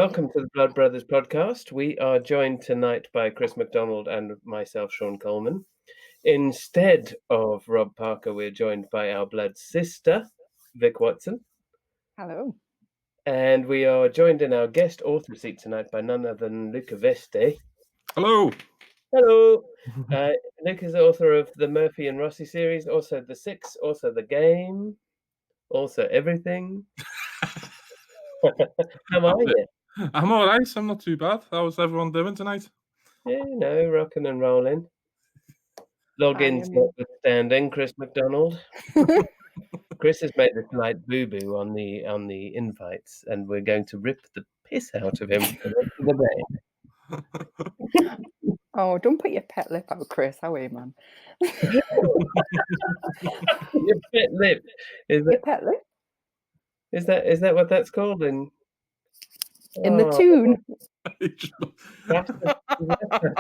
welcome to the Blood Brothers podcast. We are joined tonight by Chris McDonald and myself, Sean Coleman. Instead of Rob Parker, we're joined by our blood sister, Vic Watson. Hello. And we are joined in our guest author seat tonight by none other than Luca Veste. Hello. Hello. Luke is the author of the Murphy and Rossi series, also The Six, also The Game, also everything. How are you? I'm all right. I'm not too bad. How's everyone doing tonight? Yeah, rocking and rolling. Logins notwithstanding, Chris McDonald. Chris has made a slight boo-boo on the invites, and we're going to rip the piss out of him for the rest of the day. Oh, don't put your pet lip out, Chris. How are you, man? Your pet lip. Your pet lip? Is that what that's called in the tune?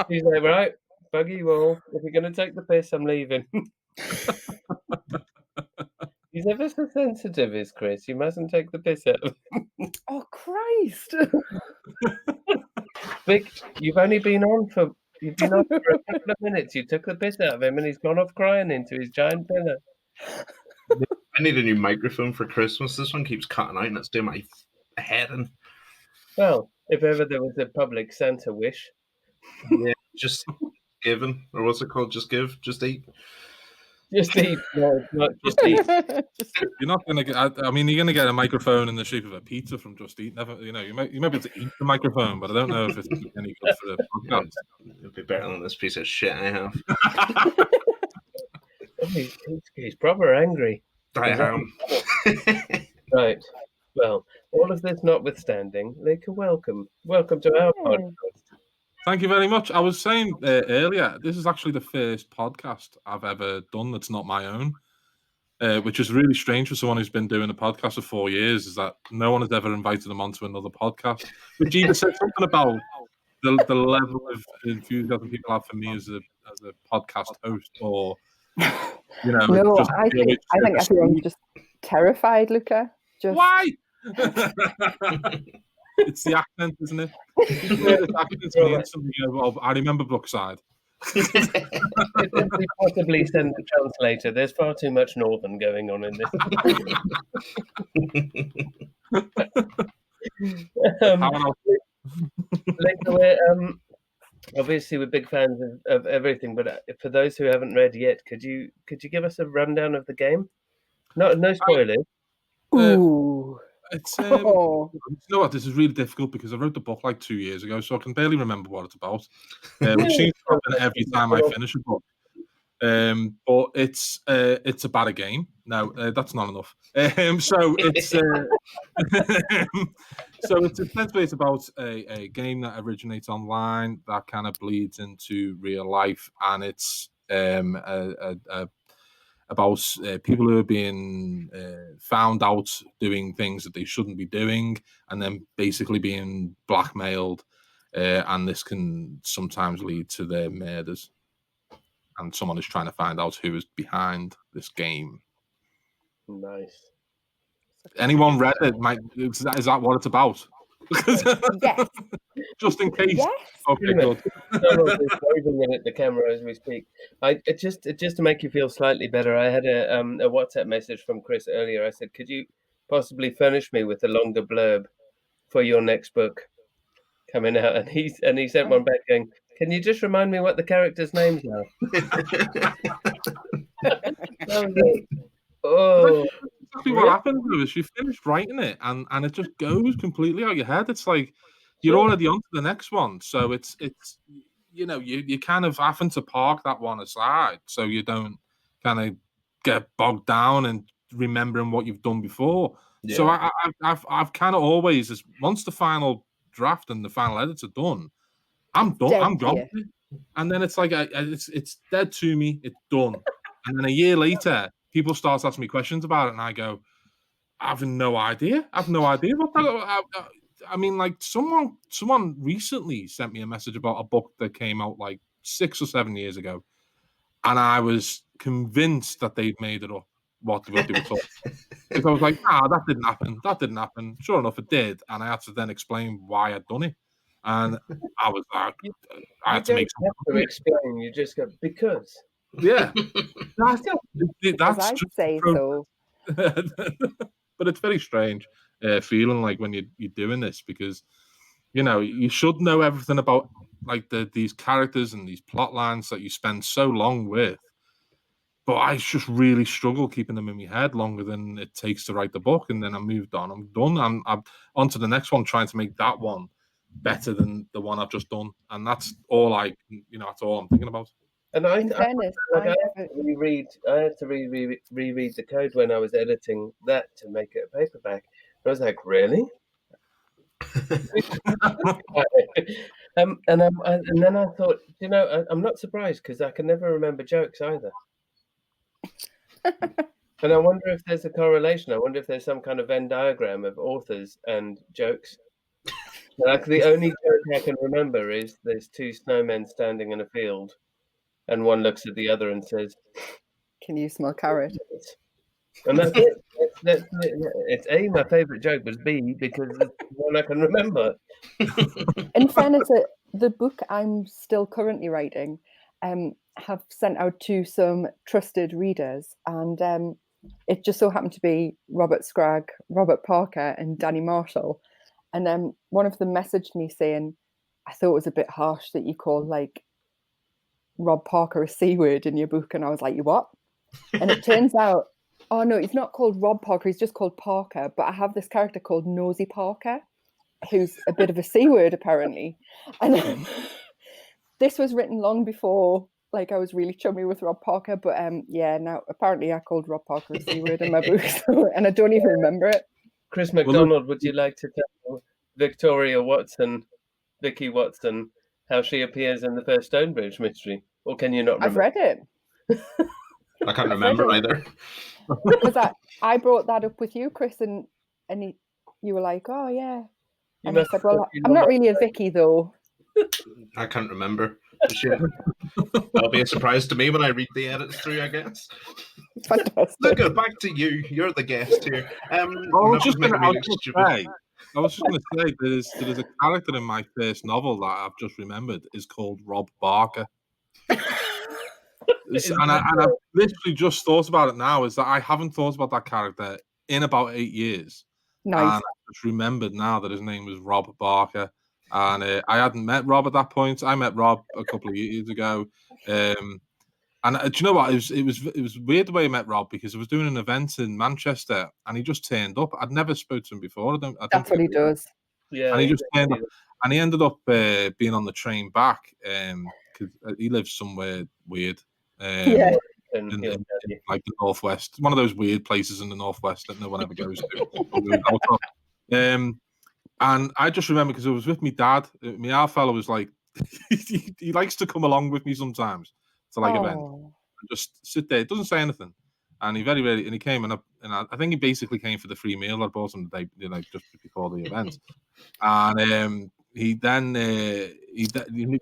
He's like, right, buggy you all. If you're going to take the piss, I'm leaving. He's ever so sensitive, is Chris. You mustn't take the piss out of him. Oh, Christ. Vic, you've only been on for a couple of minutes. You took the piss out of him and he's gone off crying into his giant pillow. I need a new microphone for Christmas. This one keeps cutting out and it's doing my head in. Well, if ever there was a public Santa wish. Yeah, just giving. Or what's it called? Just give, just eat. Just eat. No, it's not just eat. You're not going to get, you're going to get a microphone in the shape of a pizza from Just Eat. Never, you might be able to eat the microphone, but I don't know if it's any good for the podcast. It'll be better than this piece of shit I have. He's proper angry. I am. Right. Well, all of this notwithstanding, Luca, welcome. Welcome to our podcast. Thank you very much. I was saying earlier, this is actually the first podcast I've ever done that's not my own, which is really strange for someone who's been doing a podcast for 4 years, is that no one has ever invited them onto another podcast, which either said something about the level of enthusiasm people have for me as a podcast host, or, No, I think everyone's just terrified, Luca. Why? It's the accent, isn't it? I remember Brookside. We possibly send the translator. There's far too much Northern going on in this. Obviously, we're big fans of everything, but for those who haven't read yet, could you give us a rundown of the game? No spoilers. Ooh. It's you know what, this is really difficult because I wrote the book like 2 years ago, so I can barely remember what it's about, which seems to happen every time I finish a book. But it's about a game. No, that's not enough. So it's essentially it's about a game that originates online that kind of bleeds into real life, and it's about people who are being found out doing things that they shouldn't be doing, and then basically being blackmailed, and this can sometimes lead to their murders. And someone is trying to find out who is behind this game. Nice. Anyone read it? Is that what it's about? Yes. Just in case. Yes. Okay, good. Waving it at the camera as we speak. Just to make you feel slightly better, I had a WhatsApp message from Chris earlier. I said, could you possibly furnish me with a longer blurb for your next book coming out? And he sent one back going, can you just remind me what the characters' names are? Oh. Exactly what happens though is you finish writing it and it just goes completely out your head. It's like you're already on to the next one. So it's you kind of having to park that one aside so you don't kind of get bogged down and remembering what you've done before. Yeah. So I've kind of always, once the final draft and the final edits are done, I'm done. I'm gone. And then it's like it's dead to me. It's done. And then a year later, people start asking me questions about it, and I go, I have no idea. What that. I mean, like someone recently sent me a message about a book that came out like 6 or 7 years ago, and I was convinced that they'd made it up. What they were talking. Because I was like, that didn't happen. That didn't happen. Sure enough, it did. And I had to then explain why I'd done it. And I was like, I had to make something. You don't have to explain. You just go, because. Yeah. That's I'd say so. But it's very strange feeling like when you're doing this, because, you know, you should know everything about like these characters and these plot lines that you spend so long with. But I just really struggle keeping them in my head longer than it takes to write the book. And then I moved on. I'm done. I'm on to the next one, trying to make that one better than the one I've just done. And that's all that's all I'm thinking about. And I had to reread the code when I was editing that to make it a paperback. I was like, really? And then I thought, I'm not surprised because I can never remember jokes either. And I wonder if there's a correlation. I wonder if there's some kind of Venn diagram of authors and jokes. Like the only joke I can remember is there's two snowmen standing in a field, and one looks at the other and says, "Can you smell carrot?" And that's it. It's A, my favorite joke, but B, because it's the one I can remember. In fairness, the book I'm still currently writing, have sent out to some trusted readers, and it just so happened to be Robert Scragg, Robert Parker, and Danny Marshall. And one of them messaged me saying, I thought it was a bit harsh that you called like Rob Parker a C word in your book. And I was like, you what? And it turns out, oh no, he's not called Rob Parker, he's just called Parker. But I have this character called Nosy Parker, who's a bit of a C word apparently. And this was written long before like I was really chummy with Rob Parker. But now apparently I called Rob Parker a C word in my book, and I don't even remember it. Chris McDonald, would you like to tell Victoria Watson, Vicky Watson, how she appears in the first Stonebridge mystery? Or can you not remember? I've read it. I can't remember either. Because I brought that up with you, Chris, and you were like, oh, yeah. And I said, well, I'm not really a Vicky, though. I can't remember. That'll be a surprise to me when I read the edits through, I guess. Fantastic. Luca, back to you. You're the guest here. I was just going to say, there's a character in my first novel that I've just remembered is called Rob Barker. And I've literally just thought about it now, is that I haven't thought about that character in about 8 years. Nice. And I just remembered now that his name was Rob Barker. And I hadn't met Rob at that point. I met Rob a couple of years ago. And do you know what? It was weird the way I met Rob, because I was doing an event in Manchester and he just turned up. I'd never spoken to him before. That's what he does. Yeah. And he just turned up. And he ended up being on the train back because he lives somewhere weird. In like the Northwest, one of those weird places in the Northwest that no one ever goes to. And I just remember, because I was with my dad, my our fellow was like, he likes to come along with me sometimes to like event and just sit there. It doesn't say anything. And he and he came and I think he basically came for the free meal I bought him the day, just before the event. And he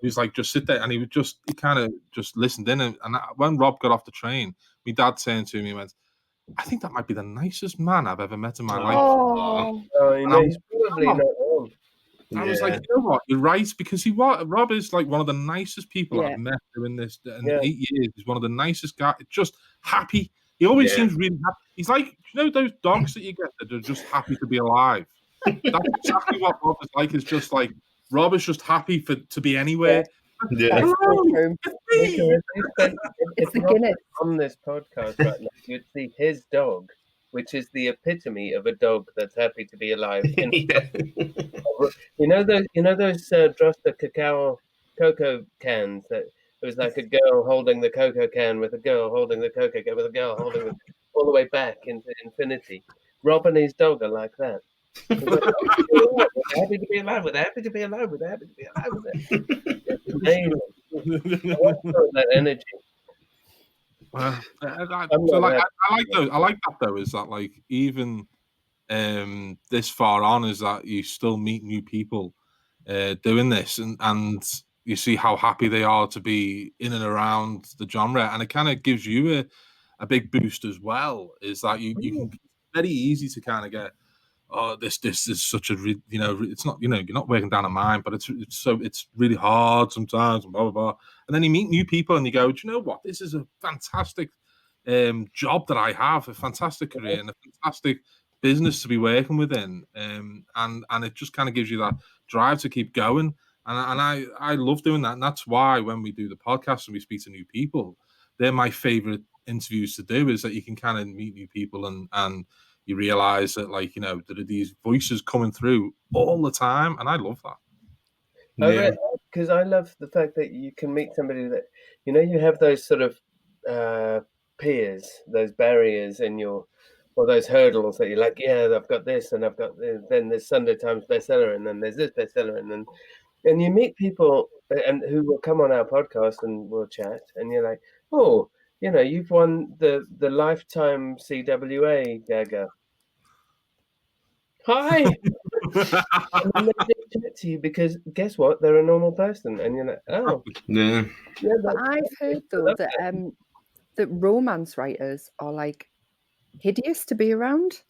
was like, just sit there, and he kind of just listened in. And when Rob got off the train, my dad turned to me and went, I think that might be the nicest man I've ever met in my life. He's probably not wrong. I was like, you know what, you're right, because Rob is like one of the nicest people I've met doing this in 8 years. He's one of the nicest guys, just happy. He always seems really happy. He's like, those dogs that you get that are just happy to be alive. That's exactly what Rob is like. It's just like, Rob is just happy to be anywhere. Yeah. It's the Guinness. On this podcast right now, you'd see his dog, which is the epitome of a dog that's happy to be alive. You know those Drosta cocoa cans that it was like a girl holding the cocoa can with a girl holding the cocoa can with a girl holding it all the way back into infinity. Rob and his dog are like that. We're happy to be alive. We're happy to be alive. We're happy to be alive. It's amazing. That energy. I like that though. Is that like even this far on, is that you still meet new people doing this, and you see how happy they are to be in and around the genre, and it kind of gives you a big boost as well. Is that you can very easy to kind of get, oh, this is such a, it's not, you're not working down a mine, but it's really hard sometimes, and blah, blah, blah. And then you meet new people and you go, do you know what? This is a fantastic job that I have, a fantastic career and a fantastic business to be working within. And it just kind of gives you that drive to keep going. And I love doing that. And that's why when we do the podcast and we speak to new people, they're my favorite interviews to do, is that you can kind of meet new people and you realize that, like, there are these voices coming through all the time. And I love that. Because I love the fact that you can meet somebody that, you have those sort of peers, those barriers in your, or those hurdles that you're like, yeah, I've got this and I've got this, then there's Sunday Times bestseller and then there's this bestseller and you meet people and who will come on our podcast and we'll chat and you're like, oh, you've won the Lifetime CWA Gagger. Hi. And then they chat to you because guess what? They're a normal person, and you're like, oh, yeah. I've heard though that romance writers are like hideous to be around,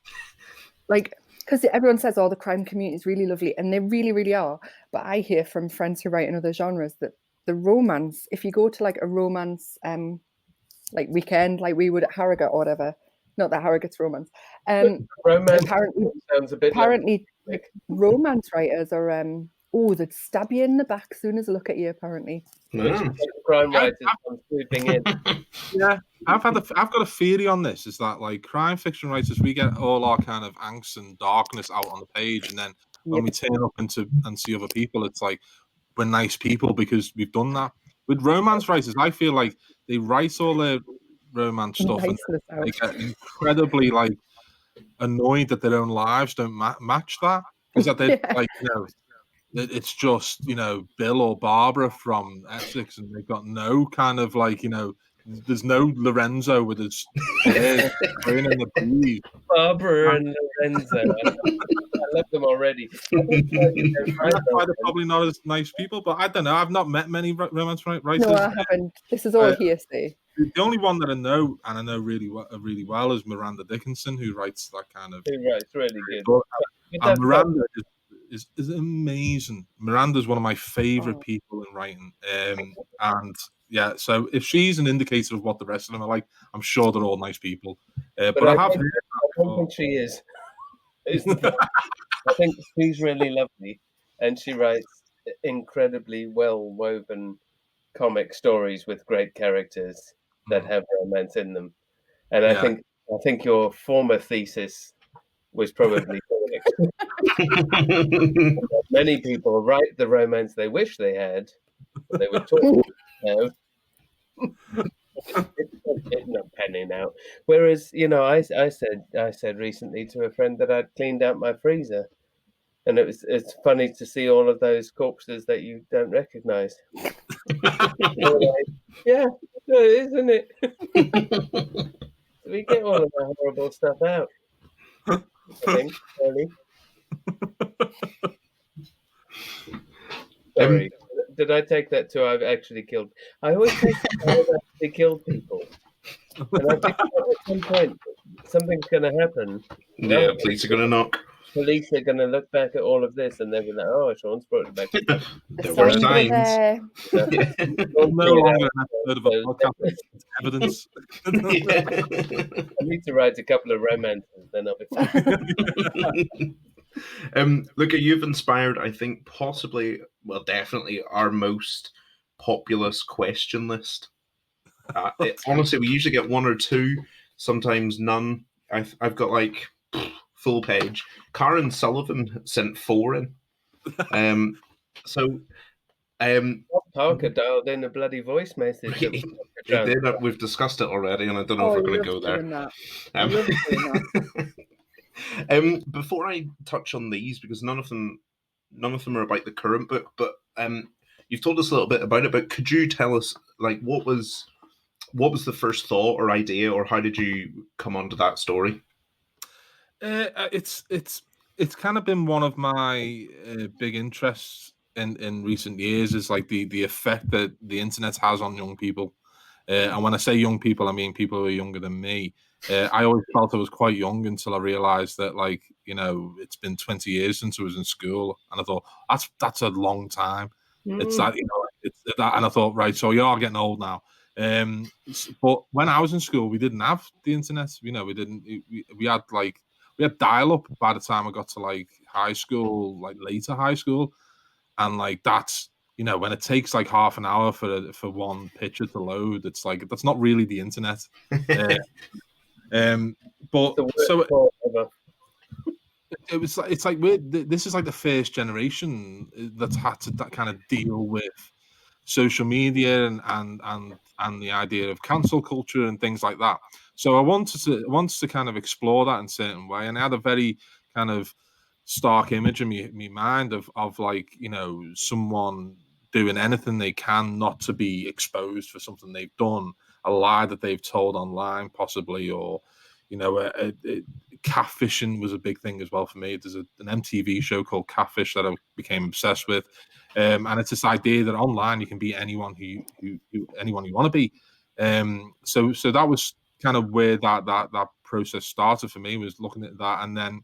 like, because everyone says, oh, the crime community is really lovely, and they really, really are. But I hear from friends who write in other genres that the romance, if you go to like a romance like weekend, like we would at Harrogate or whatever. Not that Harrogate's romance. Romance sounds a bit. Apparently, romance writers are they'd stab you in the back as soon as they look at you. Apparently, crime writers come swooping in. Yeah, I've got a theory on this. Is that, like, crime fiction writers, we get all our kind of angst and darkness out on the page, and then when we turn up and see other people, it's like we're nice people because we've done that. With romance writers, I feel like they write all their romance stuff and they get incredibly like annoyed that their own lives don't match that, because that they like, it's just Bill or Barbara from Essex and they've got no kind of like there's no Lorenzo with his hair in the breeze. Barbara and Lorenzo, I love them already. That's why they're probably not as nice people, but I don't know, I've not met many romance writers. No, I haven't. This is all hearsay. The only one that I know, and I know really well, is Miranda Dickinson, who writes that kind of. Who writes really good. And Miranda is amazing. Miranda's one of my favorite people in writing, and yeah. So if she's an indicator of what the rest of them are like, I'm sure they're all nice people. But I don't think she is. I think she's really lovely, and she writes incredibly well woven comic stories with great characters that have romance in them. And I think your former thesis was probably many people write the romance they wish they had, but they were taught to have. It's not penning out. Whereas, I said recently to a friend that I'd cleaned out my freezer, and it's funny to see all of those corpses that you don't recognize. Yeah, isn't it? We get all of the horrible stuff out. Sorry, did I take that to I've actually killed? I always take I've actually killed people. And I think at some point something's going to happen. Yeah, police are going to knock. Police are going to look back at all of this and they'll be like, oh, Sean's brought it back. There were signs. No longer an episode of a podcast. Evidence. I need to write a couple of romances, then I'll be fine. Luca, you've inspired, I think, possibly, well, definitely our most populous question list. Honestly, we usually get one or two, sometimes none. I've got like full page. Karen Sullivan sent 4 in. Parker dialed in a bloody voice message. He did. We've discussed it already, and I don't know if we're going to go there. Before I touch on these, because none of them are about the current book, but you've told us a little bit about it. But could you tell us, like, what was the first thought or idea, or how did you come onto that story? It's kind of been one of my big interests in recent years, is like the effect that the internet has on young people. And when I say young people, I mean people who are younger than me. I always felt I was quite young until I realised that, like, you know, it's been 20 years since I was in school, and I thought that's a long time. It's that, you know, it's that, and I thought, right, so you are getting old now. But when I was in school, we didn't have the internet. You know, we didn't. We had dial-up by the time I got to like high school, like later high school, and like that's, you know, when it takes like half an hour for one picture to load, it's like that's not really the internet. But so it's like this is like the first generation that's had to kind of deal with social media and the idea of cancel culture and things like that. So I wanted to kind of explore that in a certain way, and I had a very kind of stark image in me mind of like, you know, someone doing anything they can not to be exposed for something they've done, a lie that they've told online possibly, or, you know, catfishing was a big thing as well for me. There's an MTV show called Catfish that I became obsessed with, and it's this idea that online you can be anyone who anyone you want to be. So that was kind of where that process started for me, was looking at that, and then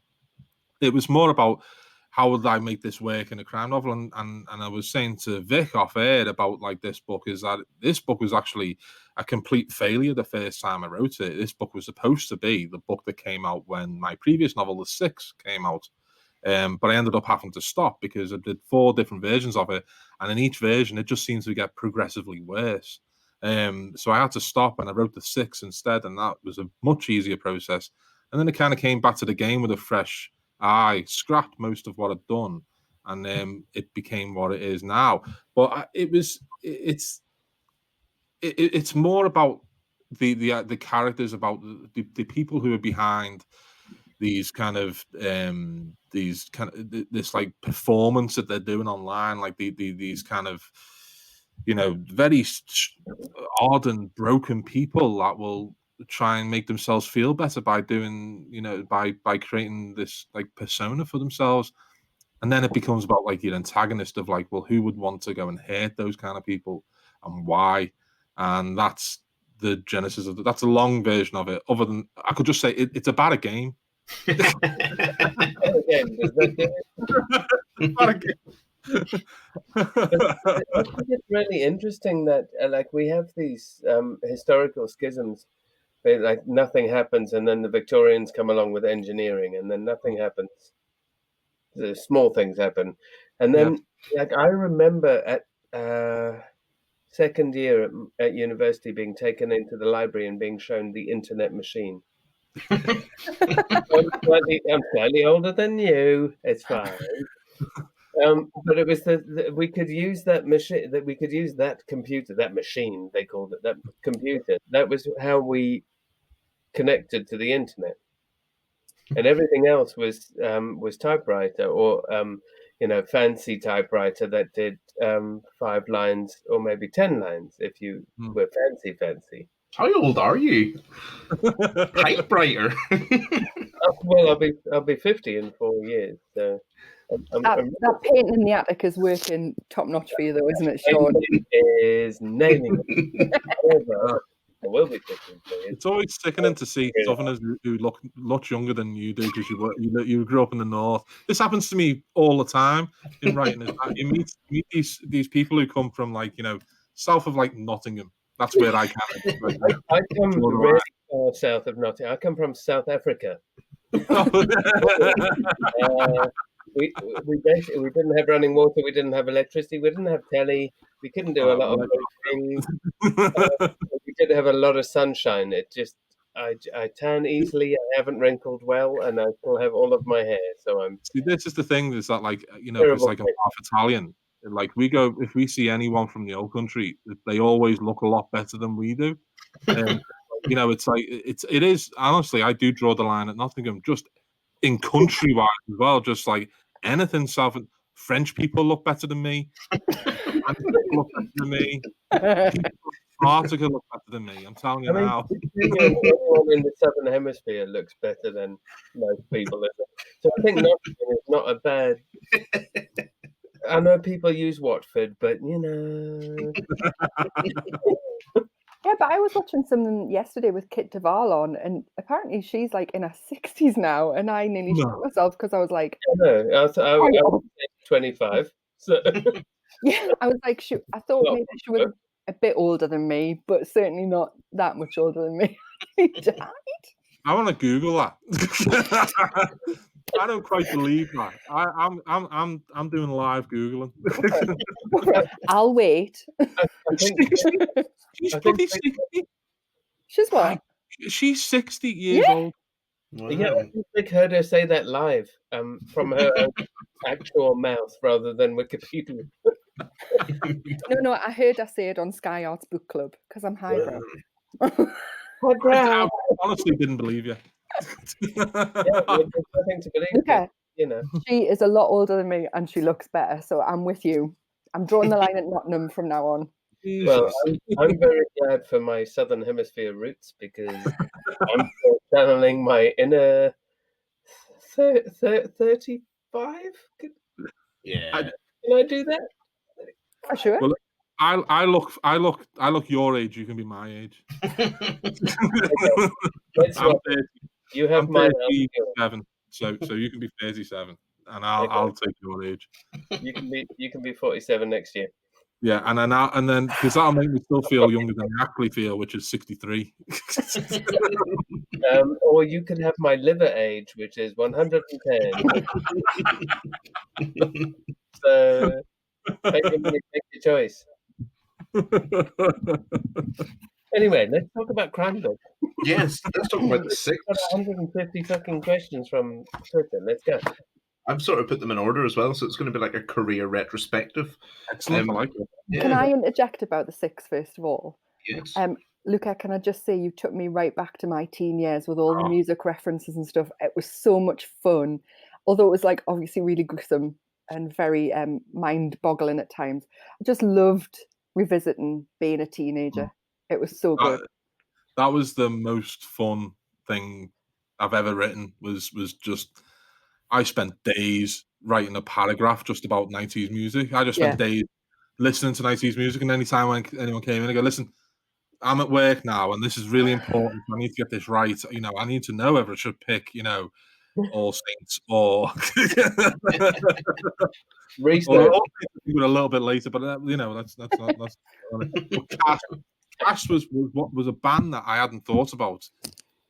it was more about how would I make this work in a crime novel, and I was saying to Vic off air about like this book was actually a complete failure the first time I wrote it. This book was supposed to be the book that came out when my previous novel, The Six, came out. But I ended up having to stop because I did 4 different versions of it, and in each version it just seems to get progressively worse. So I had to stop, and I wrote The Six instead, and that was a much easier process. And then it kind of came back to the game with a fresh eye, scrapped most of what I'd done, and it became what it is now. But it's more about the characters, about the people who are behind these kind of this like performance that they're doing online, like these kind of, you know, very ardent, broken people that will try and make themselves feel better by doing, you know, by creating this like persona for themselves. And then it becomes about like your antagonist of like, well, who would want to go and hurt those kind of people and why? And that's the genesis of it. That's a long version of it. Other than I could just say it's about a game. Again, does that I think it's really interesting that like we have these historical schisms where like nothing happens, and then the Victorians come along with engineering, and then nothing happens. The small things happen, and then like I remember at second year at university being taken into the library and being shown the internet machine. I'm slightly older than you. It's fine. But it was we could use that machine, that we could use that computer, that machine, they called it, that computer. That was how we connected to the internet, and everything else was typewriter, or you know, fancy typewriter that did 5 lines or maybe 10 lines if you were fancy. How old are you? Typewriter. Well, I'll be 50 in 4 years, so. That painting in the attic is working top notch for you, though, isn't it, Sean? Is nailing it. However, I will be 50. It's always sickening to see Southerners who look much younger than you do, because you grew up in the north. This happens to me all the time in writing. You meet these people who come from, like, you know, south of like Nottingham. That's where I come. I come really far south of Nottingham. I come from South Africa. We didn't have running water. We didn't have electricity. We didn't have telly. We couldn't do a lot of those things. We did have a lot of sunshine. It just, I tan easily. I haven't wrinkled well, and I still have all of my hair. So I'm. See, this is the thing. Is that, like, you know, it's like I'm half Italian. Like, if we see anyone from the old country, they always look a lot better than we do. You know, it's like it is. Honestly, I do draw the line at Nottingham, just in country-wise as well. Just like anything south, French people look better than me. Look better than me. Antarctica look better than me. I'm telling you now. Everyone in the southern hemisphere looks better than most people. So I think Nottingham is not a bad. I know people use Watford, but you know. Yeah, but I was watching something yesterday with Kit Duvall on, and apparently she's like in her 60s now, and I nearly shot myself because I was like, No, I would say 25. So yeah, I was like, I thought maybe she was a bit older than me, but certainly not that much older than me. He died. I want to Google that. I don't quite believe that. I'm doing live Googling. I'll wait. I think She's I probably think- 60. She's what? She's 60 years Yeah. old. Wow. yeah, I think heard her say that live from her actual mouth rather than Wikipedia. No, I heard her say it on Sky Arts Book Club because I'm highbrow. I honestly didn't believe you. Yeah, there's nothing to believe. Okay. You know, She is a lot older than me and she looks better, so I'm with you. I'm drawing the line at Nottingham from now on. well, I'm very glad for my Southern Hemisphere roots because I'm still channeling my inner 35. Yeah. Can I do that? For sure. Well, I look your age. You can be my age. Let's I'm swap. 30, You have I'm my 37, so you can be 37, and I'll take your age. You can be 47 next year. Yeah, and then because that'll make me still feel younger than I actually feel, which is 63. Or you can have my liver age, which is 110. So make your choice. Anyway, let's talk about Crime Book. Yes, let's talk about the six. Got 150 fucking questions from Twitter. Let's go. I've sort of put them in order as well, so it's going to be like a career retrospective. Excellent, I like it. Yeah. Can I interject about the six first of all? Yes. Luca, can I just say you took me right back to my teen years with all the music references and stuff. It was so much fun, although it was like obviously really gruesome and very mind-boggling at times. I just loved revisiting being a teenager. It was so good. That was the most fun thing I've ever written. Was just I spent days writing a paragraph just about 90s music. I just spent days listening to 90s music, and anytime when anyone came in, I go, listen, I'm at work now, and this is really important. I need to get this right. You know, I need to know whether I should pick, All Saints or Research. a little bit later. But that's not. Cash was a band that I hadn't thought about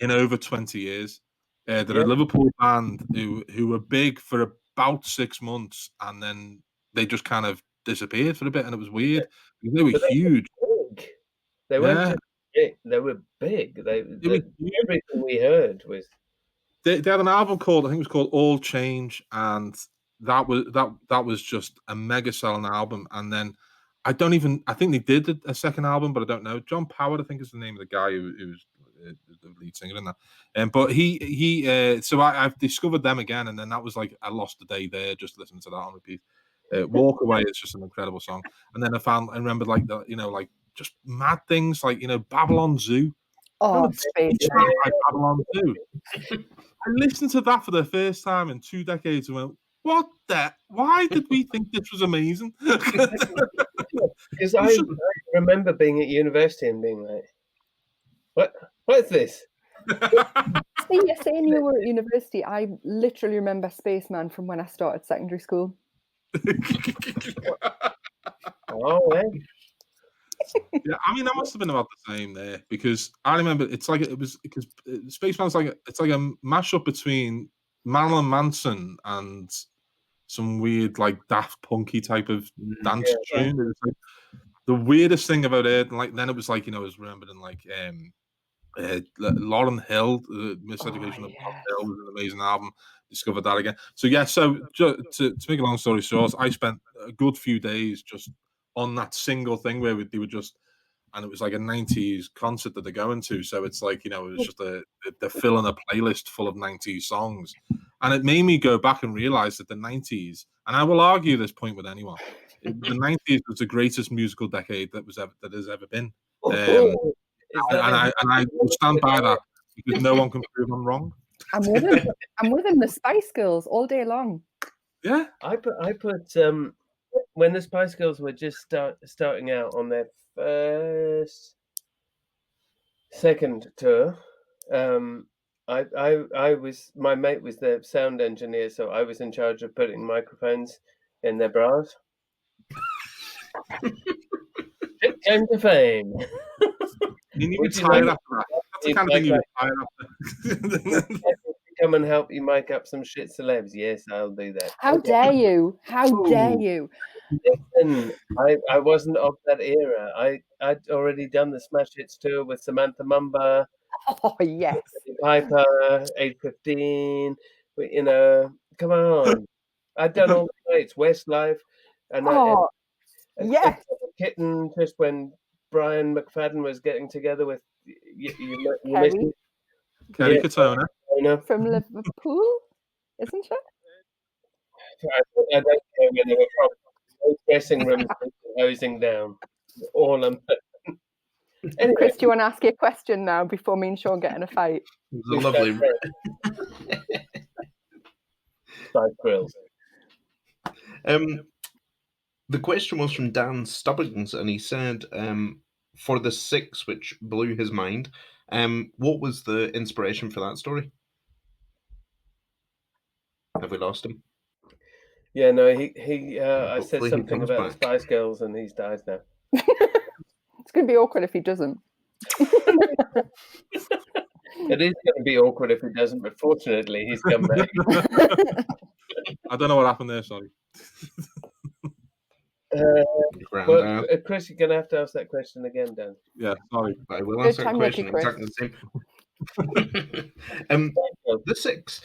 in over 20 years. They're a Liverpool band who were big for about 6 months, and then they just kind of disappeared for a bit, and it was weird. They were huge. Big. They weren't just big. They were big. Everything we heard was. They had an album called, I think it was called All Change, and that was just a mega selling album. And then I think they did a second album, but I don't know. John Powell, I think, is the name of the guy who's the lead singer in that. But so I've discovered them again, and then that was like I lost the day there just listening to that on repeat. Walk Away is just an incredible song. And then I remembered like just mad things like Babylon Zoo. Oh, space. Babylon Zoo. I listened to that for the first time in 2 decades and went, what the? Why did we think this was amazing? Because I remember being at university and being like, what is this? See, you're saying you were at university. I literally remember Spaceman from when I started secondary school. Oh, yeah. Yeah, I mean that must have been about the same there because I remember it's like it was because Spaceman's like it's like a mashup between Marilyn Manson and some weird like Daft Punky type of dance tune. It was like the weirdest thing about it. And like then it was like I was remembering like Lauryn Hill, Miseducation of Lauryn Hill was an amazing album. Discovered that again. So to make a long story short, I spent a good few days just on that single thing where they were just, and it was like a 90s concert that they're going to. So it's like, it was just they're filling a playlist full of 90s songs. And it made me go back and realize that the 90s, and I will argue this point with anyone, the 90s was the greatest musical decade that has ever been. And I will stand by that because no one can prove I'm wrong. I'm with him. The Spice Girls all day long. Yeah, I put when the Spice Girls were just starting out on their first second tour, I was, my mate was the sound engineer, so I was in charge of putting microphones in their bras. It came to fame. You need Would to you retire like after that. That's the kind of thing you retire after. come and help you mic up some shit celebs? Yes, I'll do that. How dare you? How dare you? Listen, I wasn't of that era. I'd already done the Smash Hits tour with Samantha Mumba, Oh, yes. Piper, 815. You know, come on. I'd done all the greats, Westlife, and Oh, yes. Kitten, just when Brian McFadden was getting together with you Kerry. missed Kerry Katona. From Liverpool, isn't she? I don't care where they were from. Those dressing rooms hosing down. All of them. Anyway, Chris, do you want to ask your question now before me and Sean get in a fight? It was a lovely. Side grills. The question was from Dan Stubbings, and he said, for the 6, which blew his mind, what was the inspiration for that story? Have we lost him? Yeah, no, he I said Hopefully he something comes about the back. Spice Girls, and he's died now. It's going to be awkward if he doesn't. It is going to be awkward if he doesn't, but fortunately, he's come back. I don't know what happened there, sorry. Well, Chris, you're going to have to ask that question again, Dan. Yeah, sorry. I will answer that question Chris. exactly the same. The 6.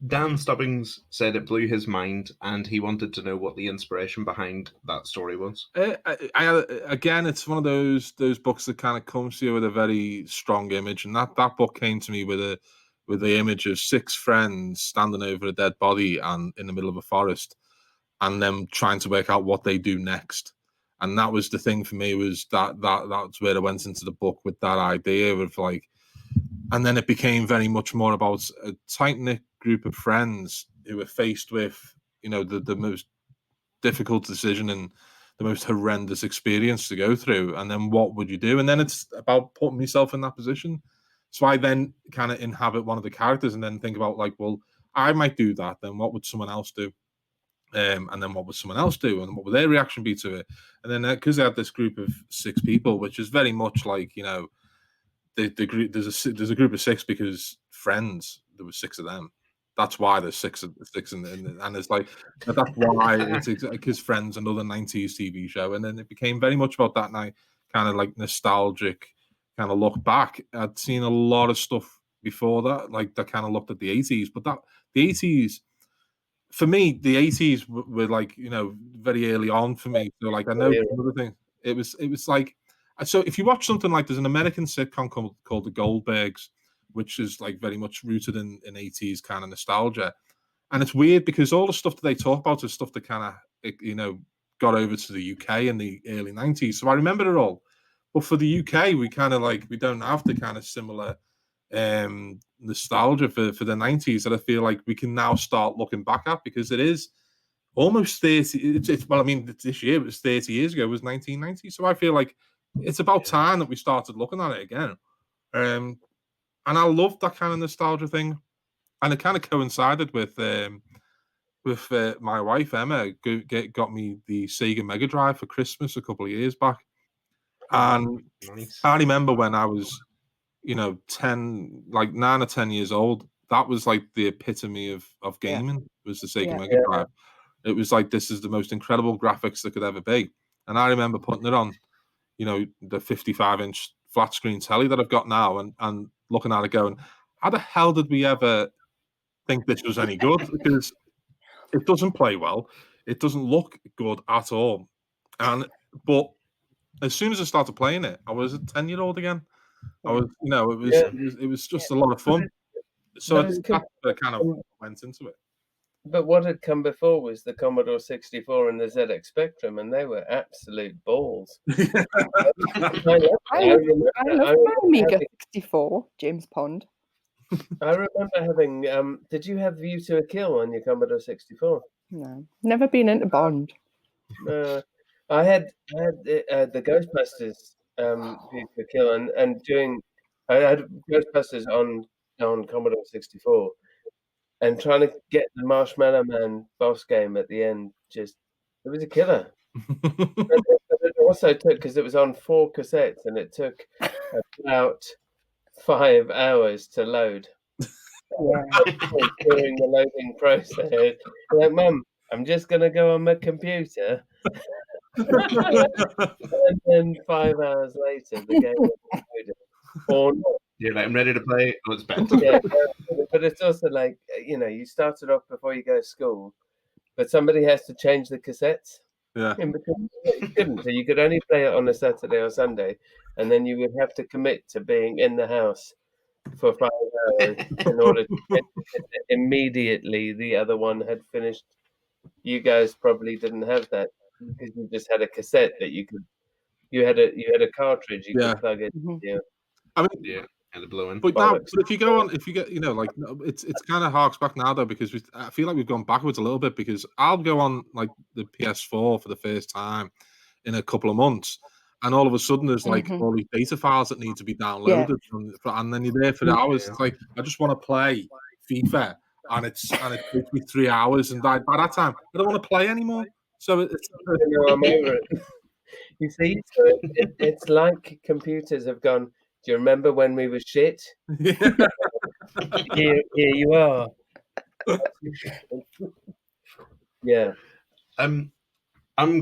Dan Stubbings said it blew his mind, and he wanted to know what the inspiration behind that story was. Again, it's one of those books that kind of comes to you with a very strong image, and that book came to me with the image of 6 friends standing over a dead body and in the middle of a forest, and them trying to work out what they do next. And that was the thing for me, was that's where I went into the book with that idea of like, and then it became very much more about a tight-knit group of friends who were faced with, the most difficult decision and the most horrendous experience to go through. And then what would you do? And then it's about putting myself in that position. So I then kind of inhabit one of the characters and then think about like, well, I might do that. Then what would someone else do? And then what would someone else do? And what would their reaction be to it? And then because I had this group of 6 people, which is very much like, the group, there's a group of 6 because friends, there were 6 of them. That's why there's 6 and it's like, that's why it's because Friends, another 90s TV show. And then it became very much about that night, kind of like nostalgic kind of look back. I'd seen a lot of stuff before that, like that kind of looked at the 80s, but the 80s, for me, the 80s were like, very early on for me. So like, I know another thing, it was like, so if you watch something like, there's an American sitcom called The Goldbergs, which is like very much rooted in 80s kind of nostalgia. And it's weird because all the stuff that they talk about is stuff that kind of, got over to the UK in the early 90s. So I remember it all. But for the UK, we kind of like, we don't have the kind of similar nostalgia for the 90s that I feel like we can now start looking back at, because it is almost 30. Well, I mean, this year, it was 30 years ago, it was 1990. So I feel like it's about time that we started looking at it again. And I love that kind of nostalgia thing. And it kind of coincided with my wife, Emma, got me the Sega Mega Drive for Christmas a couple of years back. And nice. I remember when I was, 10, like 9 or 10 years old, that was like the epitome of gaming, was the Sega Mega Drive. It was like, this is the most incredible graphics that could ever be. And I remember putting it on, the 55-inch flat screen telly that I've got now, and looking at it going, how the hell did we ever think this was any good? Because it doesn't play well. It doesn't look good at all. But as soon as I started playing it, I was a 10-year-old again. I was, it was just a lot of fun. So that's kind of went into it. But what had come before was the Commodore 64 and the ZX Spectrum, and they were absolute balls. I love my Amiga 64, James Pond. I remember having. Did you have View to a Kill on your Commodore 64? No, never been into Bond. I had the Ghostbusters Future Kill, and doing. I had Ghostbusters on Commodore 64, and trying to get the Marshmallow Man boss game at the end. It was a killer. But it also took, because it was on 4 cassettes, and it took about 5 hours to load. During the loading process, like, Mum, I'm just gonna go on my computer. And then 5 hours later, the game was loaded. Or not. You're like, I'm ready to play. Oh, it's bad. Yeah, but it's also like, you started off before you go to school, but somebody has to change the cassettes. Yeah. In between. You couldn't. So you could only play it on a Saturday or Sunday, and then you would have to commit to being in the house for 5 hours in order to get it immediately the other one had finished. You guys probably didn't have that, because you just had a cassette that you had a cartridge you could plug in. Yeah. I mean, yeah, and the blowing. But now, if you go on, if you get, like, it's kind of harks back now though, because I feel like we've gone backwards a little bit, because I'll go on like the PS4 for the first time in a couple of months, and all of a sudden there's like all these data files that need to be downloaded, and then you're there for hours. It's like, I just want to play FIFA, and it takes me 3 hours, and by that time I don't want to play anymore. So it's I'm over it. You see, so it's like computers have gone, do you remember when we were shit? Here you are. Yeah. I'm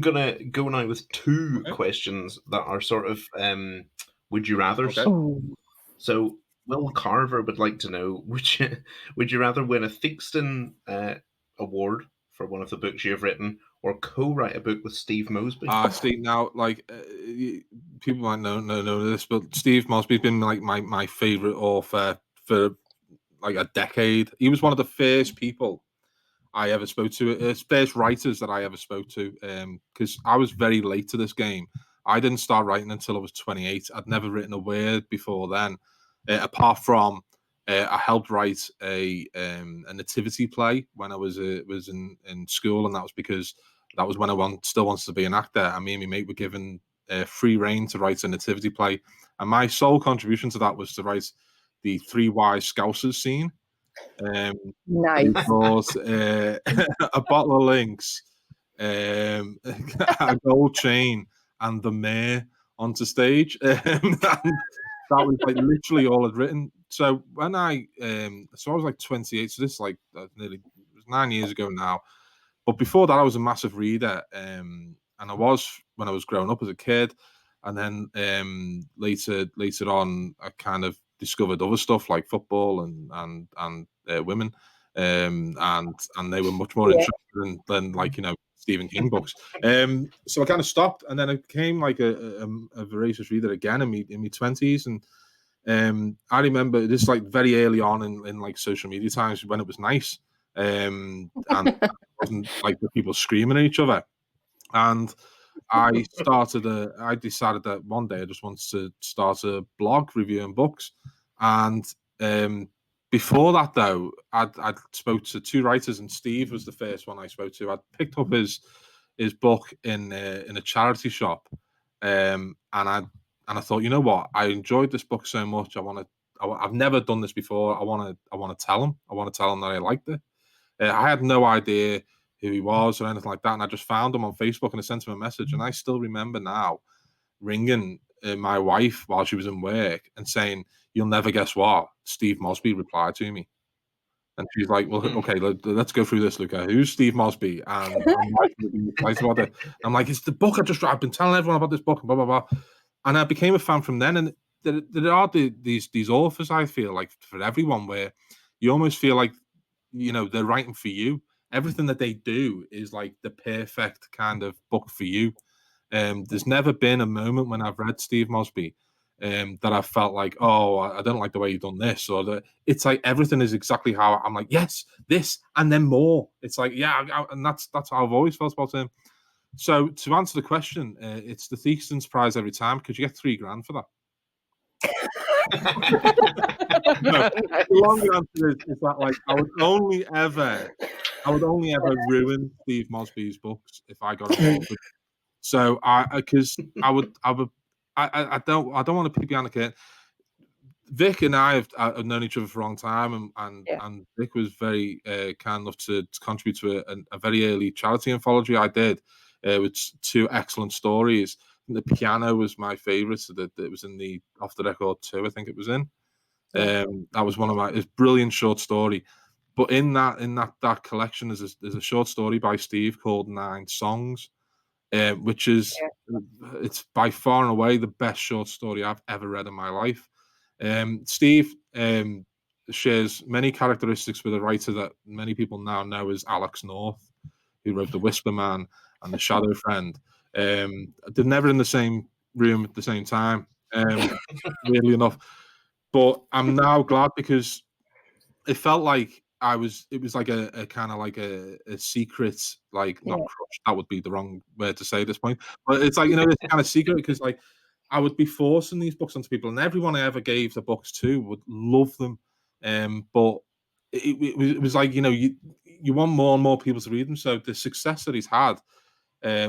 gonna go now with 2 questions that are sort of would you rather. So Will Carver would like to know, would you rather win a Theakston award for one of the books you've written, or co-write a book with Steve Mosby? Steve, now, like, people might know this, but Steve Mosby's been like my favorite author for like a decade. He was one of the first people I ever spoke to, first writers that I ever spoke to, because I was very late to this game. I didn't start writing until I was 28. I'd never written a word before then, apart from I helped write a nativity play when I was in school, and that was because that was when I still wanted to be an actor. And me and my mate were given free reign to write a nativity play, and my sole contribution to that was to write the 3 Wise Scousers scene. Nice. Because, a bottle of Lynx, a gold chain, and the mayor onto stage. And that was like literally all I'd written. So when I was like 28, so this is like nearly, it was 9 years ago now. But before that, I was a massive reader, and I was when I was growing up as a kid. And then later on, I kind of discovered other stuff like football and women, and they were much more interested than like, Stephen King books. So I kind of stopped, and then I became like a voracious reader again in my 20s. And I remember this like very early on in like social media times when it was nice, and it wasn't like the people screaming at each other. And I decided that one day I just wanted to start a blog reviewing books. And before that, though, I'd spoke to 2 writers, and Steve was the first one I spoke to. I'd picked up his book in a charity shop, and I thought, you know what, I enjoyed this book so much. I've never done this before. I want to tell him. I want to tell him that I liked it. I had no idea who he was or anything like that, and I just found him on Facebook and I sent him a message. And I still remember now ringing my wife while she was in work and saying, "You'll never guess what Steve Mosby replied to me." And she's like, "Well, okay, let's go through this, Luca. Who's Steve Mosby?" And I'm like, "It's the book I've been telling everyone about this book, and blah blah blah." And I became a fan from then. And there are these authors, I feel like, for everyone, where you almost feel like, they're writing for you. Everything that they do is like the perfect kind of book for you. There's never been a moment when I've read Steve Mosby that I felt like, oh, I don't like the way you've done this, or it's like everything is exactly how I'm like, yes, this and then more. It's like, yeah, and that's how I've always felt about him. So to answer the question, it's the Theakston's Prize every time, because you get $3,000 for that. No, the longer answer is that, like, I would only ever ruin Steve Mosby's books if I got involved with. So I I don't want to peek behind the curtain. Vic and I have known each other for a long time, and Vic was very kind enough to contribute to a very early charity anthology I did with 2 excellent stories. The Piano was my favourite, so that it was in the Off the Record 2, I think it was in. That was one of my brilliant short story. But in that collection is a short story by Steve called 9 Songs, which is it's by far and away the best short story I've ever read in my life. Steve shares many characteristics with a writer that many people now know as Alex North, who wrote The Whisper Man and The Shadow Friend. They're never in the same room at the same time, weirdly enough. But I'm now glad, because it felt like it was like a kind of like a secret, like not crush, that would be the wrong word to say at this point, but it's like, this kind of secret, because like I would be forcing these books onto people, and everyone I ever gave the books to would love them, but it was like, you want more and more people to read them. So the success that he's had,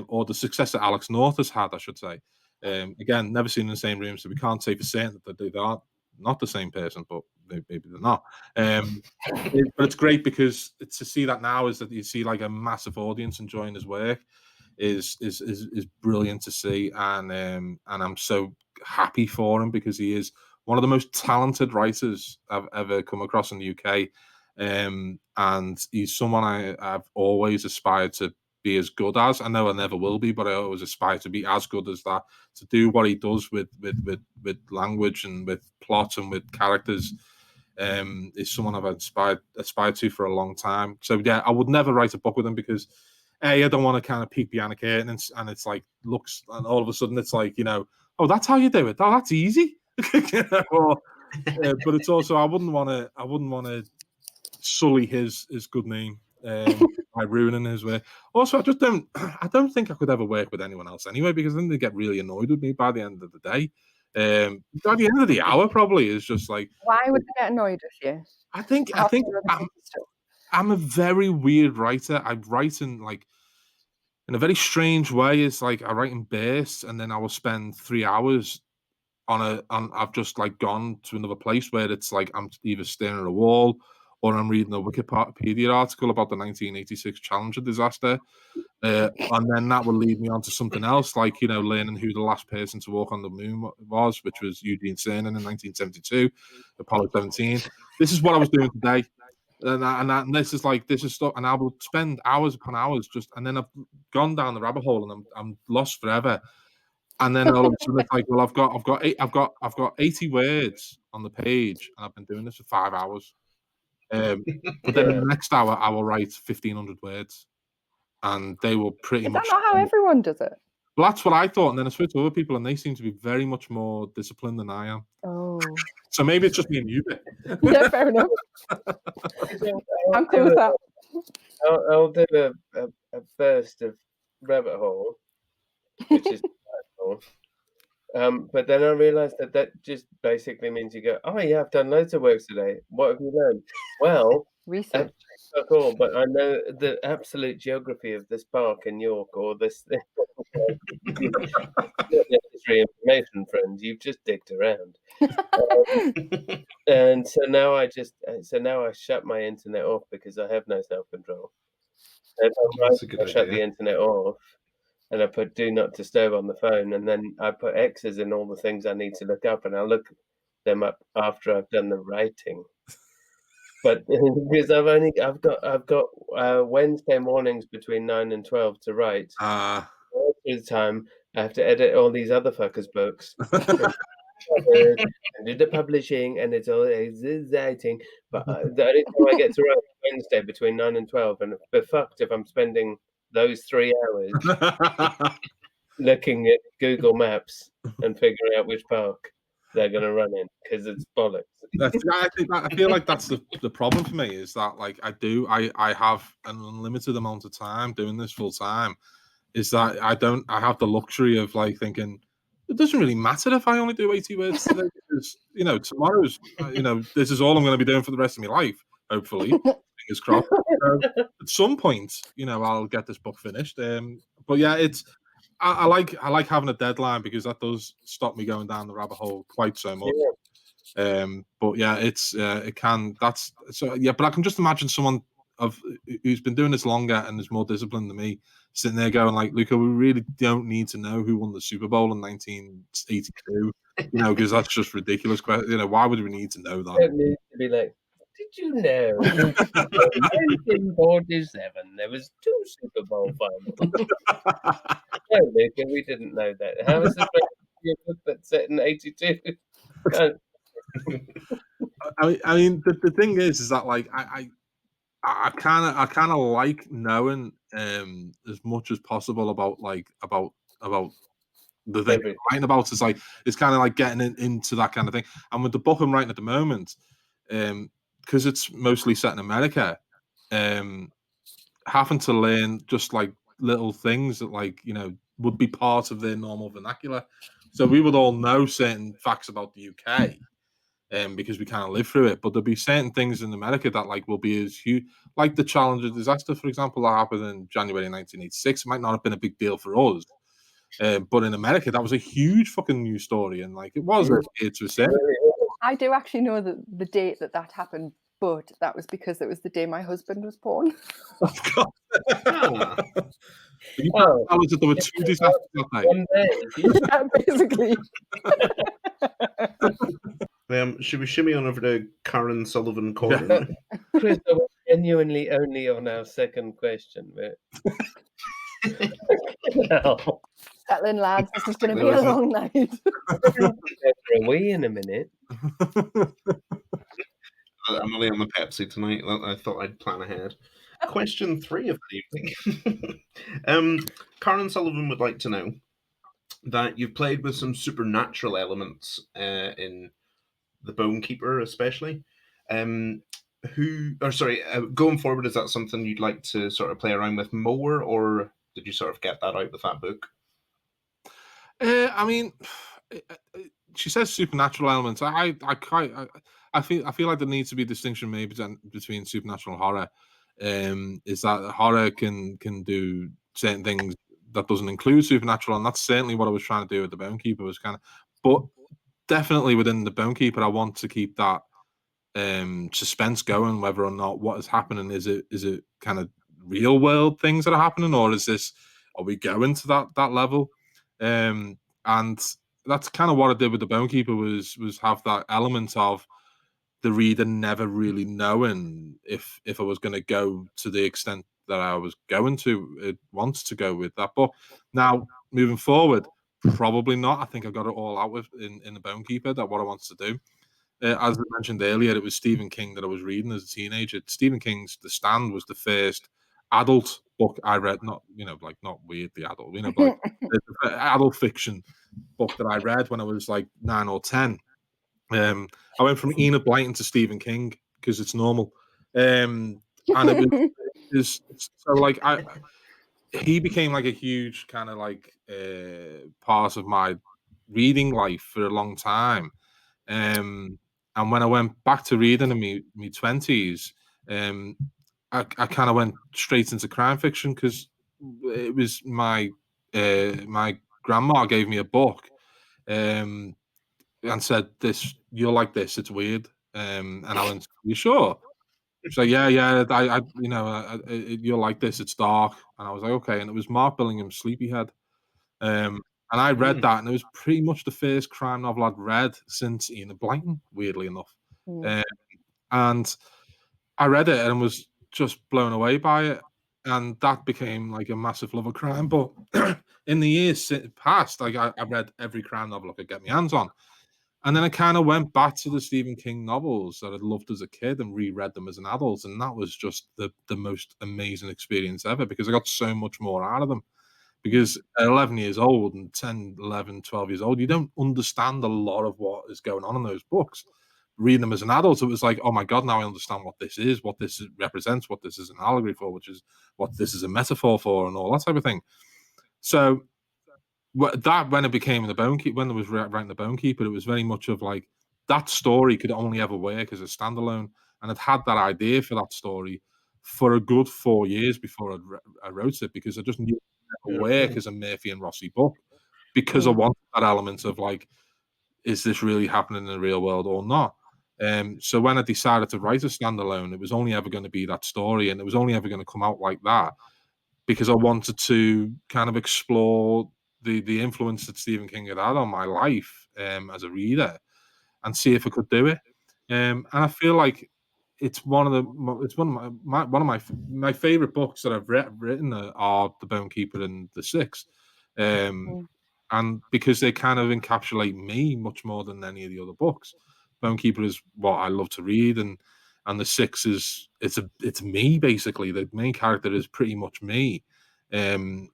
or the success that Alex North has had, I should say, again, never seen in the same room, so we can't say for certain that they are not the same person, but maybe they're not. But it's great, because to see that now is that you see like a massive audience enjoying his work is brilliant to see, and I'm so happy for him, because he is one of the most talented writers I've ever come across in the UK, and he's someone I've always aspired to be as good as. I know I never will be, but I always aspire to be as good as that, to do what he does with language and with plot and with characters. Is someone I've aspired to for a long time. So yeah, I would never write a book with him, because I don't want to kind of peek behind a curtain and it's like looks, and all of a sudden it's like, oh, that's how you do it. Oh, that's easy. But it's also, I wouldn't want to sully his good name by ruining his work. Also, I don't think I could ever work with anyone else anyway, because then they get really annoyed with me by the end of the day. By the end of the hour, probably is just like, why would they get annoyed with you? I think I'm a very weird writer. I write in a very strange way. It's like I write in bursts, and then I will spend 3 hours I've just like gone to another place where it's like I'm either staring at a wall, or I'm reading a Wikipedia article about the 1986 Challenger disaster. And then that will lead me on to something else, like, learning who the last person to walk on the moon was, which was Eugene Cernan in 1972, Apollo 17. This is what I was doing today. And this is stuff, and I will spend hours upon hours and then I've gone down the rabbit hole, and I'm lost forever. And then all of a sudden it's like, well, I've got 80 words on the page, and I've been doing this for 5 hours. But then in the next hour, I will write 1,500 words, and they will pretty much. Is that not how everyone does it? Well, that's what I thought, and then I spoke to other people, and they seem to be very much more disciplined than I am. Oh. So maybe it's just me and you. Yeah, fair enough. I'm cool with that. I'll do a burst of rabbit hole, which is but then I realised that just basically means you go, oh yeah, I've done loads of work today. What have you learned? Well, research. Cool, but I know the absolute geography of this park in York, or this thing. Necessary information, friends. You've just digged around, and so now I shut my internet off, because I have no self-control. I shut the internet off, and I put do not disturb on the phone, and then I put X's in all the things I need to look up, and I'll look them up after I've done the writing. But because I've got Wednesday mornings between 9 and 12 to write. All through the time I have to edit all these other fuckers' books. And do the publishing, and it's all exciting. But the only time I get to write is Wednesday between 9 and 12, and we're fucked if I'm spending those 3 hours looking at Google Maps and figuring out which park they're going to run in, because it's bollocks. I feel like that's the problem for me, is that like I have an unlimited amount of time doing this full time. Is that I have the luxury of like thinking it doesn't really matter if I only do 80 words today, because tomorrow's this is all I'm going to be doing for the rest of my life, hopefully. Fingers crossed. At some point, I'll get this book finished. But yeah, I like having a deadline because that does stop me going down the rabbit hole quite so much. Yeah. But yeah, it's it can. That's so yeah. But I can just imagine someone who's been doing this longer and is more disciplined than me, sitting there going like, Luca, we really don't need to know who won the Super Bowl in 1982, because that's just ridiculous. Why would we need to know that? Don't need to be like, did you know in 1947 there was 2 Super Bowl finals? No, Luca, we didn't know that. How is it a book that's set in 82? No. I mean, the thing is that like I kind of like knowing as much as possible about the thing I'm writing about. Is like it's kind of like getting into that kind of thing. And with the book I'm writing at the moment, because it's mostly set in America, having to learn just like little things that would be part of their normal vernacular. So we would all know certain facts about the UK. Because we kind of live through it, but there'll be certain things in America that will be as huge, like the Challenger disaster, for example, that happened in January 1986. It might not have been a big deal for us, but in America, that was a huge fucking news story, and it was to a certain. I do actually know the date that happened, but that was because it was the day my husband was born. Oh God! You that there were 2 disasters that day. One day. Yeah, basically. Should we shimmy on over to Karen Sullivan corner? Chris, I was genuinely only on our second question. No. Settling, lads. This is going to be a long night. Are we in a minute? I'm only on the Pepsi tonight. I thought I'd plan ahead. Question 3 of the evening. Karen Sullivan would like to know that you've played with some supernatural elements in the Bone Keeper, especially. Going forward, is that something you'd like to sort of play around with more, or did you sort of get that out with that book? I mean, she says supernatural elements. I feel like there needs to be a distinction made between supernatural and horror. Is that horror can do certain things that doesn't include supernatural, and that's certainly what I was trying to do with the Bone Keeper. Was but definitely within the Bone Keeper, I want to keep that suspense going, whether or not what is happening is it kind of real world things that are happening, or are we going to that level? And that's kind of what I did with the Bone Keeper was have that element of the reader never really knowing if I was going to go to the extent that I was going to want to go with that book. Now, moving forward, probably not. I think I got it all out with in the Bone Keeper, that what I wanted to do. As I mentioned earlier, it was Stephen King that I was reading as a teenager. Stephen King's The Stand was the first adult book I read, not weirdly adult, adult fiction book that I read when I was 9 or 10. I went from Enid Blyton to Stephen King because it's normal, and it was so he became a huge kind of part of my reading life for a long time. And when I went back to reading in my 20s, I kind of went straight into crime fiction because it was my grandma gave me a book and said, "This, you'll like this. It's weird." And I went, "You sure?" She's like, "Yeah. You'll like this. It's dark." And I was like, "Okay." And it was Mark Billingham's Sleepyhead. And I read that, and it was pretty much the first crime novel I'd read since Enid Blyton, weirdly enough. And I read it and was just blown away by it. And that became a massive love of crime. But in the years past, I read every crime novel I could get my hands on. And then I kind of went back to the Stephen King novels that I'd loved as a kid and reread them as an adult. And that was just the most amazing experience ever because I got so much more out of them. Because at 11 years old and 10, 11, 12 years old, you don't understand a lot of what is going on in those books. Reading them as an adult, it was like, oh my God, now I understand what this is, what this represents, what this is an allegory for, which is what this is a metaphor for, and all that type of thing. So that when it became the Bone Keeper, when I was writing the Bone Keeper, it was very much of that story could only ever work as a standalone. And I'd had that idea for that story for a good 4 years before I wrote it because I just knew work as a Murphy and Rossi book because I wanted that element of like, is this really happening in the real world or not? So when I decided to write a standalone, it was only ever going to be that story, and it was only ever going to come out like that because I wanted to kind of explore the influence that Stephen King had on my life as a reader, and see if I could do it. And I feel like it's one of my favorite books that I've written are The Bone Keeper and The Six, and because they kind of encapsulate me much more than any of the other books. Bone Keeper is what I love to read, and The Six is it's me basically. The main character is pretty much me, and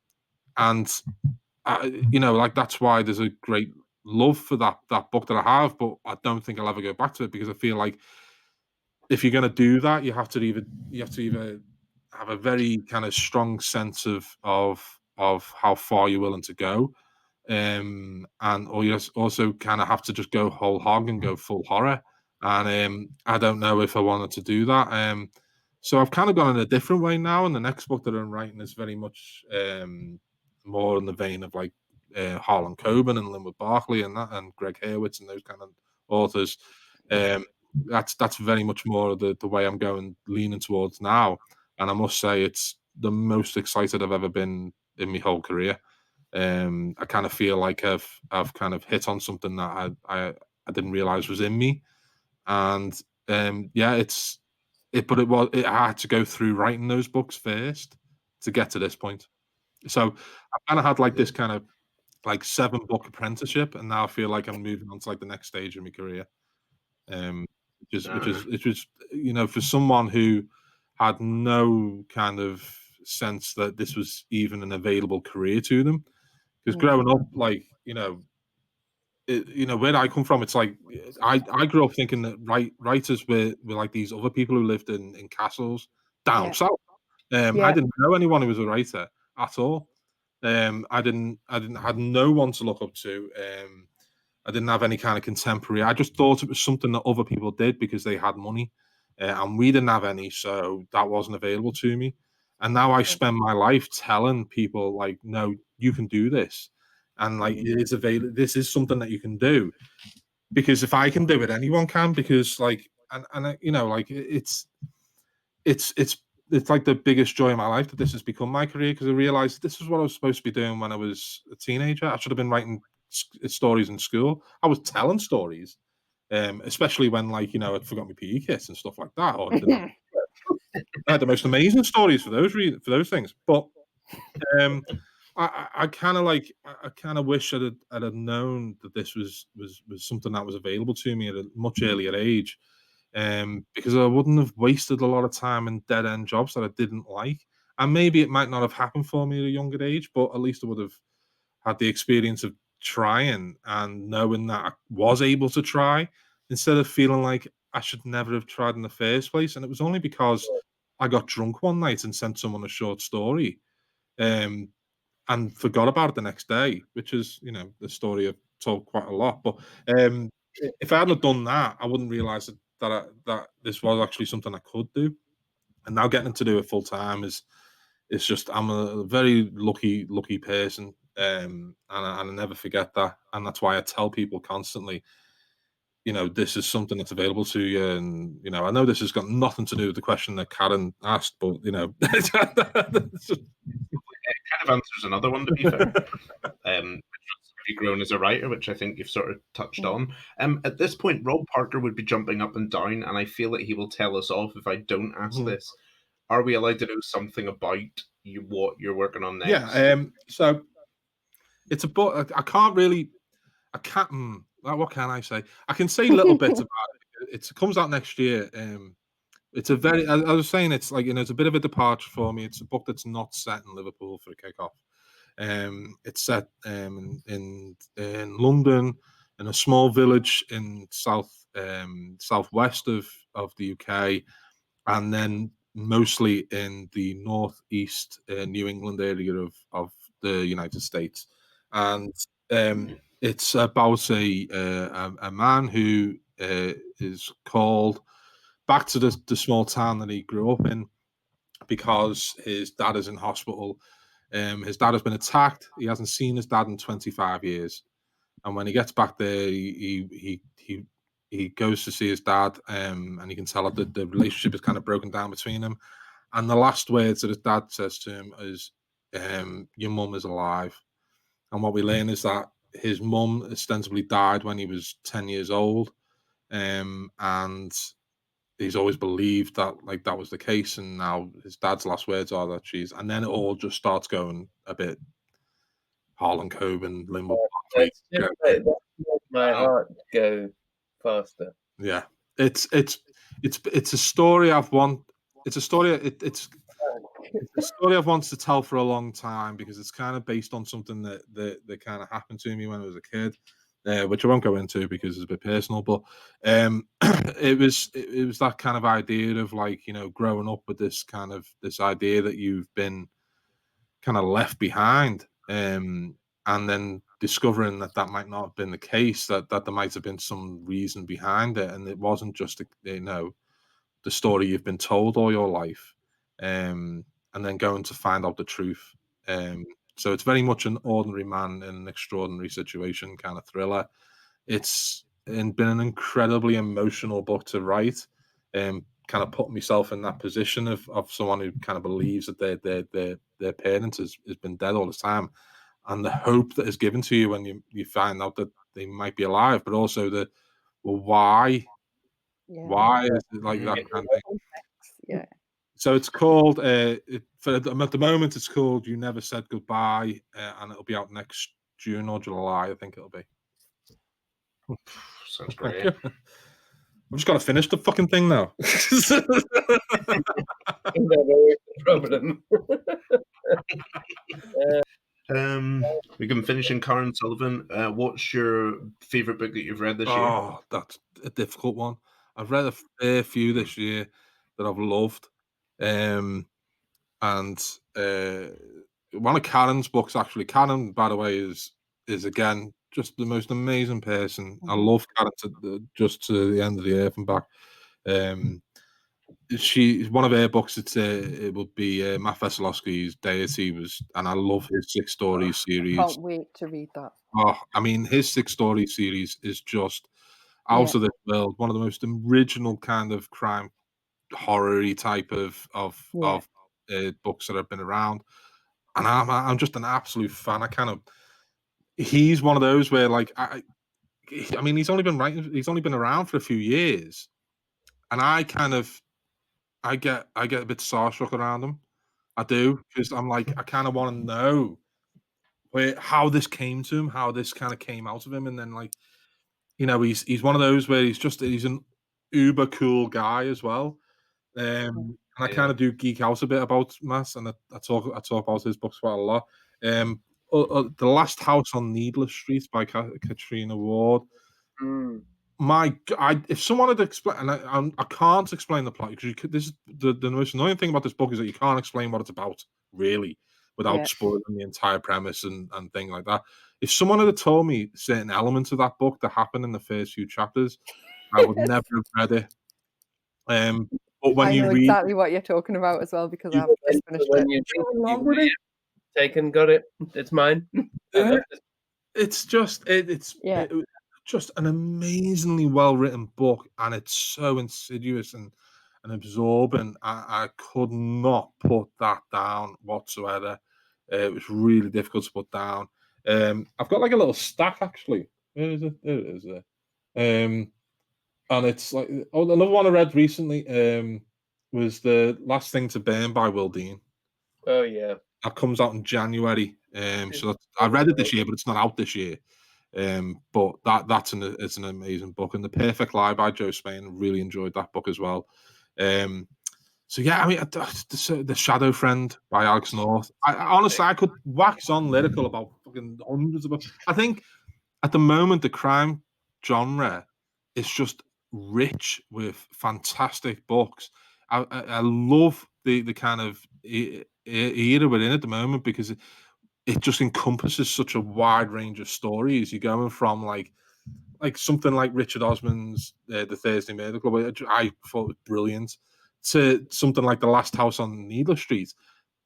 like that's why there's a great love for that book that I have, but I don't think I'll ever go back to it because I feel like if you're going to do that, you have to either have a very kind of strong sense of how far you're willing to go, and or you also kind of have to just go whole hog and go full horror. And I don't know if I wanted to do that. So I've kind of gone in a different way now, and the next book that I'm writing is very much more in the vein of like Harlan Coben and Linwood Barclay and Greg Hurwitz and those kind of authors. That's very much more of the way I'm leaning towards now. And I must say it's the most excited I've ever been in my whole career. I kind of feel like I've kind of hit on something that I didn't realize was in me. And it had to go through writing those books first to get to this point. So I kind of had like this kind of like 7-book apprenticeship, and now I feel like I'm moving on to like the next stage of my career. Which was for someone who had no kind of sense that this was even an available career to them, because growing up, like where I come from, it's like I grew up thinking that writers were like these other people who lived in castles down south. I didn't know anyone who was a writer at all. I had no one to look up to. I didn't have any kind of contemporary. I just thought it was something that other people did because they had money, and we didn't have any, so that wasn't available to me. And now I spend my life telling people like, no, you can do this, and like it's available. This is something that you can do, because if I can do it, anyone can. Because like, and like it's like the biggest joy of my life that this has become my career, because I realized this is what I was supposed to be doing when I was a teenager. I should have been writing stories in school. I was telling stories, especially when like I'd forgot my PE kits and stuff like that, or I had the most amazing stories for those things. But I kind of wish I'd have known that this was something that was available to me at a much earlier age, because I wouldn't have wasted a lot of time in dead end jobs that I didn't like. And maybe it might not have happened for me at a younger age, but at least I would have had the experience of trying and knowing that I was able to try, instead of feeling like I should never have tried in the first place. And it was only because I got drunk one night and sent someone a short story, and forgot about it the next day, which is, the story I've told quite a lot. But if I hadn't done that, I wouldn't realize that this was actually something I could do. And now getting to do it full time is just, I'm a very lucky person. And I never forget that, and that's why I tell people constantly, this is something that's available to you. And I know this has got nothing to do with the question that Karen asked, but it kind of answers another one, to be fair. Have you grown as a writer, which I think you've sort of touched on. At this point, Rob Parker would be jumping up and down, and I feel that he will tell us off if I don't ask this. Are we allowed to know something about what you're working on next? Yeah. So it's a book. I can't. What can I say? I can say little bits about it. It comes out next year. It's a very. I was saying, it's like it's a bit of a departure for me. It's a book that's not set in Liverpool for a kickoff. It's set in London, in a small village in southwest of the UK, and then mostly in the northeast New England area of the United States. And it's about a man who is called back to the small town that he grew up in, because his dad is in hospital, His dad has been attacked. He hasn't seen his dad in 25 years. And when he gets back there, he goes to see his dad, and you can tell that the relationship is kind of broken down between them. And the last words that his dad says to him is, "Your mum is alive." And what we learn is that his mum ostensibly died when he was 10 years old, and he's always believed that that was the case. And now his dad's last words are that she's, and then it all just starts going a bit Harlan Coben, Limbo. It's just that makes my heart go faster. Yeah, it's a story I've wanted. It's a story. It's a story I've wanted to tell for a long time, because it's kind of based on something that kind of happened to me when I was a kid, which I won't go into because it's a bit personal. But it was that kind of idea of, like, growing up with this idea that you've been kind of left behind, and then discovering that might not have been the case, that there might have been some reason behind it, and it wasn't just the story you've been told all your life, and then going to find out the truth. So it's very much an ordinary man in an extraordinary situation kind of thriller. It's been an incredibly emotional book to write, kind of put myself in that position of someone who kind of believes that their parent has been dead all the time, and the hope that is given to you when you find out that they might be alive, but also why is it like that kind of thing? Yeah. So it's called at the moment it's called You Never Said Goodbye, and it'll be out next June or July, I think it'll be. Sounds great. I've just got to finish the fucking thing now. Problem. We can finish in Karen Sullivan. What's your favourite book that you've read this year? Oh, that's a difficult one. I've read a fair few this year that I've loved. And one of Karen's books, actually. Karen, by the way, is again just the most amazing person. I love Karen to the end of the earth and back. One of her books. It would be Matt Veselowski's Deity and I love his 6 stories series. Can't wait to read that. Oh, I mean, his 6 story series is just out of this world. One of the most original kind of crime horror-y type of books that have been around, and I'm just an absolute fan. He's one of those where, like, I mean, he's only been around for a few years, and I get a bit starstruck around him. I do, because I'm like, I kind of want to know how this came to him, how this kind of came out of him, and then, like, he's one of those where he's an uber cool guy as well. And I kind of do geek out a bit about Matt, and I talk about his books quite a lot. The Last House on Needless Street by Katrina Ward. My God, if someone had explained, and I can't explain the plot, because the most annoying thing about this book is that you can't explain what it's about, really, without spoiling the entire premise and things like that. If someone had told me certain elements of that book that happened in the first few chapters, I would never have read it. But when I know read exactly what you're talking about as well, because I've just finished it. Taken, got it. It's mine. It's just just an amazingly well written book, and it's so insidious and absorbing. I could not put that down whatsoever. It was really difficult to put down. I've got like a little stack, actually. Where is it? There it is. There. And it's like another one I read recently was The Last Thing to Burn by Will Dean. Oh yeah, that comes out in January. So I read it this year, but it's not out this year. But it's an amazing book. And The Perfect Lie by Joe Spain, really enjoyed that book as well. So yeah, I mean, The Shadow Friend by Alex North. Honestly, I could wax on lyrical about fucking hundreds of books. I think at the moment the crime genre is just rich with fantastic books. I love the kind of era we're in at the moment, because it just encompasses such a wide range of stories. You're going from like something like Richard Osman's The Thursday Murder Club, which I thought was brilliant, to something like The Last House on Needless Street,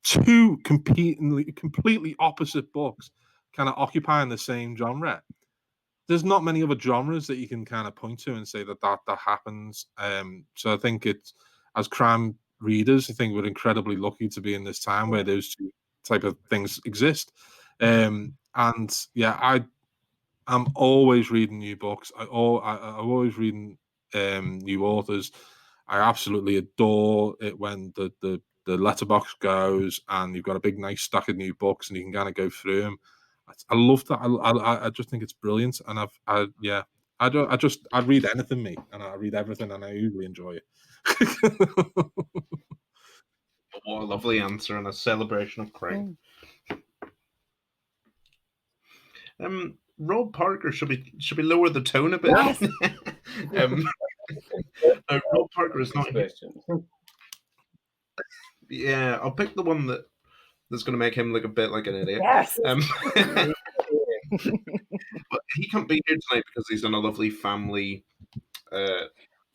two completely opposite books kind of occupying the same genre. There's not many other genres that you can kind of point to and say that happens. So I think it's, as crime readers, I think we're incredibly lucky to be in this time where those two type of things exist. And yeah, I'm always reading new books. I'm always reading new authors. I absolutely adore it when the letterbox goes and you've got a big nice stack of new books and you can kind of go through them. I love that. I just think it's brilliant, and I read anything, mate, and I read everything, and I usually enjoy it. What a lovely answer and a celebration of crime. Rob Parker, should we lower the tone a bit? Yes. Rob Parker is not here. question. Yeah, I'll pick the one that's going to make him look a bit like an idiot. Yes. But he can't be here tonight because he's on a lovely family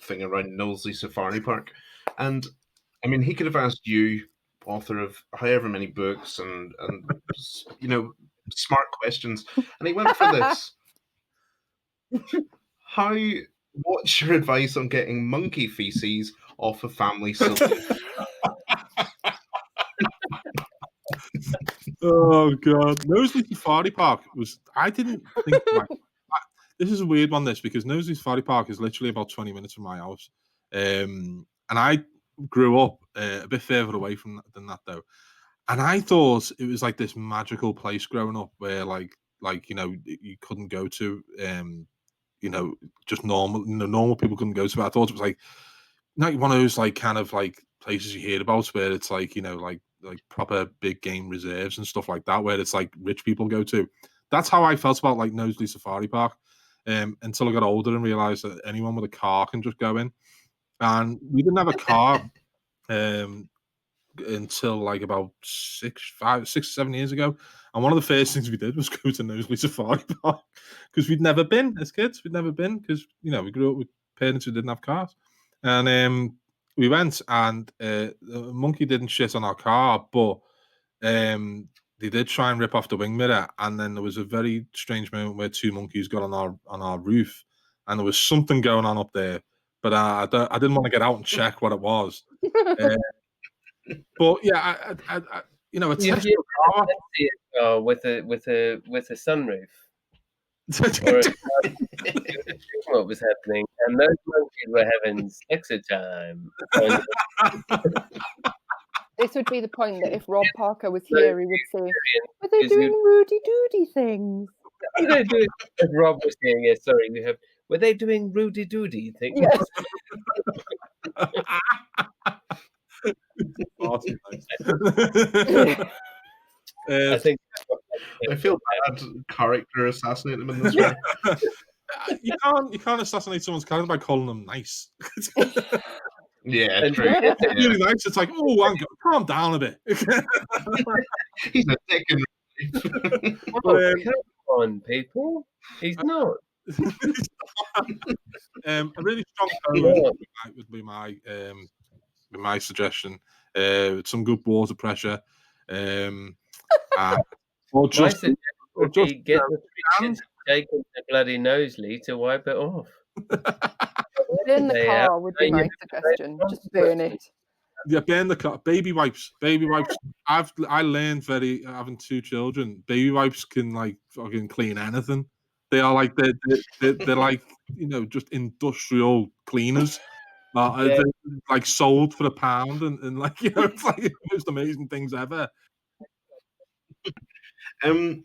thing around Knowsley Safari Park. And I mean, he could have asked you, author of however many books and smart questions, and he went for this. What's your advice on getting monkey feces off a family sofa? Oh god, Knowsley Safari Park was. I didn't think. This is a weird one, because Knowsley Safari Park is literally about 20 minutes from my house, and I grew up a bit further away from than that though, and I thought it was like this magical place growing up where like you couldn't go to, just normal people couldn't go to. I thought it was like one of those like kind of like places you hear about where it's like like proper big game reserves and stuff like that, where it's like rich people go to. That's how I felt about like Knowsley Safari Park, until I got older and realized that anyone with a car can just go in. And we didn't have a car until like about 6 or 7 years ago. And one of the first things we did was go to Knowsley Safari Park because we'd never been as kids. We'd never been because we grew up with parents who didn't have cars, and we went, and the monkey didn't shit on our car, but they did try and rip off the wing mirror. And then there was a very strange moment where two monkeys got on our roof, and there was something going on up there. But I didn't want to get out and check what it was. But yeah, a test car with a sunroof. Or what was happening, and those monkeys were having sexa time. This would be the point that if Rob Parker was here, he would say, "Were they doing Rudy Doody things?" If Rob was here, yes. Sorry, were they doing Rudy Doody things? Yes. Awesome. I think I feel bad character assassinating them in this way. You can't assassinate someone's character by calling them nice. Yeah, true. It's really nice. It's like, oh, calm down a bit. He's a dick. Come on, people. He's not. A really strong tone would be my suggestion. With some good water pressure. Or just get the kids taking the bloody Knowsley to wipe it off. Burn the car would be my suggestion. Just burn it. Yeah, burn the car. Baby wipes. I learned having two children. Baby wipes can like fucking clean anything. They are like they're like just industrial cleaners. They're like sold for £1, and like it's like the most amazing things ever. And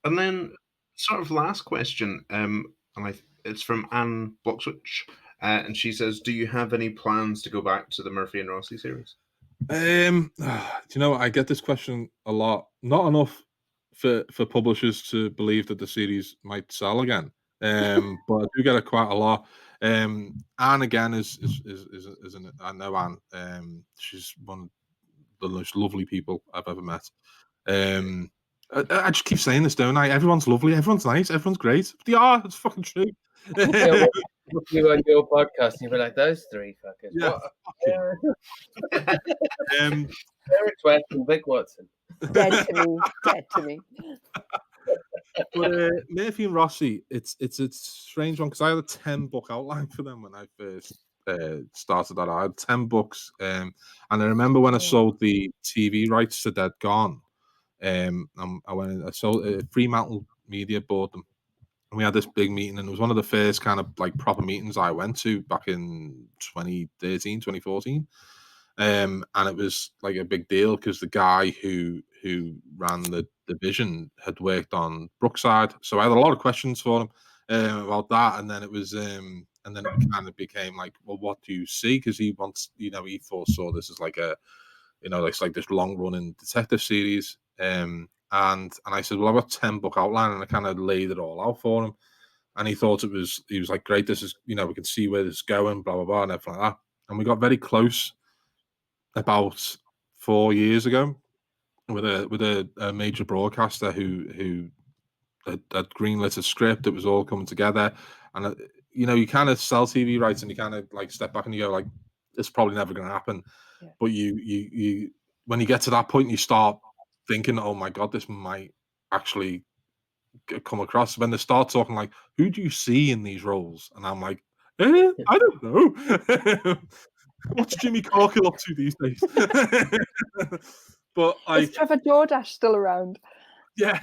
then sort of last question, it's from Anne Bloxwich, and she says, "Do you have any plans to go back to the Murphy and Rossi series?" I get this question a lot. Not enough for publishers to believe that the series might sell again, but I do get it quite a lot. Anne again is I know Anne. She's one of the most lovely people I've ever met. I just keep saying this, don't I? Everyone's lovely, everyone's nice, everyone's great. They are. It's fucking true. You on your podcast, and you'll be like, those three fuckers. Yeah. Eric and Vic Watson. Dead to me. Dead to me. But Murphy and Rossi, it's a strange one because I had a 10-book outline for them when I first started that. I had 10 books, and I remember when I sold the TV rights to Dead Gone. I went in, I sold Fremantle Media bought them, and we had this big meeting, and it was one of the first kind of like proper meetings I went to back in 2013, 2014. And it was like a big deal because the guy who ran the division had worked on Brookside, so I had a lot of questions for him about that. And then it was, and then it kind of became like, well, what do you see? Because he wants, he foresaw this as like a, it's like this long running detective series. And I said, well, I've got 10-book outline, and I kind of laid it all out for him. And he thought he was like, great, this is, we can see where this is going, blah, blah, blah, and everything like that. And we got very close about 4 years ago with a major broadcaster who had greenlit a script. It was all coming together, and you kind of sell TV rights, and you kind of like step back and you go like, it's probably never going to happen. Yeah. But you when you get to that point, you start thinking, oh my god, this might actually come across. When they start talking like, who do you see in these roles? And I'm like, I don't know. What's Jimmy Corkhill up to these days? But is Trevor Jordache still around? Yeah.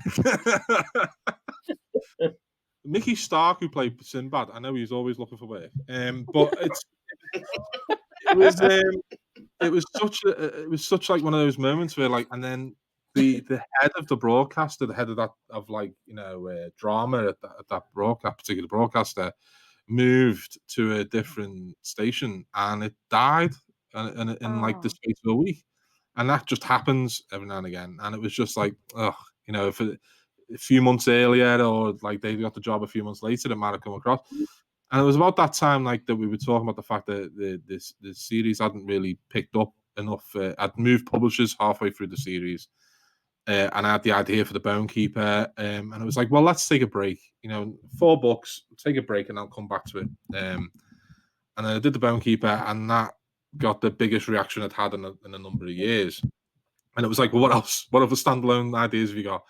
Mickey Stark, who played Sinbad, I know he's always looking for work. But it was such like one of those moments where like, and then the head of the broadcaster, the head of that drama at that particular broadcaster, moved to a different station, and it died in like the space of a week. And that just happens every now and again. And it was just like, if a few months earlier, or like they got the job a few months later, it might have come across. And it was about that time like that we were talking about the fact that the series hadn't really picked up enough. I'd moved publishers halfway through the series. And I had the idea for the Bone Keeper, and it was like, well, let's take a break. 4 books, take a break, and I'll come back to it. And I did the Bone Keeper, and that got the biggest reaction I'd had in a number of years. And it was like, well, what else? What other standalone ideas have you got?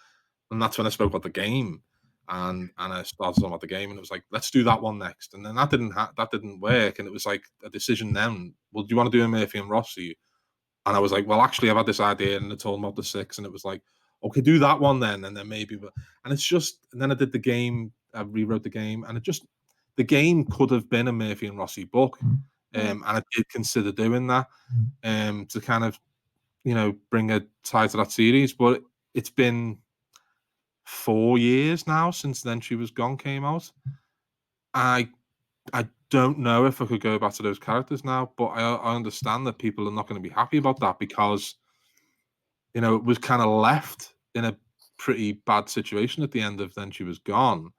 And that's when I spoke about the game, and I started talking about the game, and it was like, let's do that one next. And then that didn't work, and it was like a decision then. Well, do you want to do a Murphy and Rossi? And I was like, well, actually, I've had this idea, and I told him about the 6, and it was like, okay, do that one then, and then maybe. And it's just, and then I did the game, I rewrote the game, and the game could have been a Murphy and Rossi book, and I did consider doing that, to kind of, bring a tie to that series. But it's been 4 years now since Then She Was Gone came out. I don't know if I could go back to those characters now, but I understand that people are not going to be happy about that because, it was kind of left in a pretty bad situation at the end of Then She Was Gone,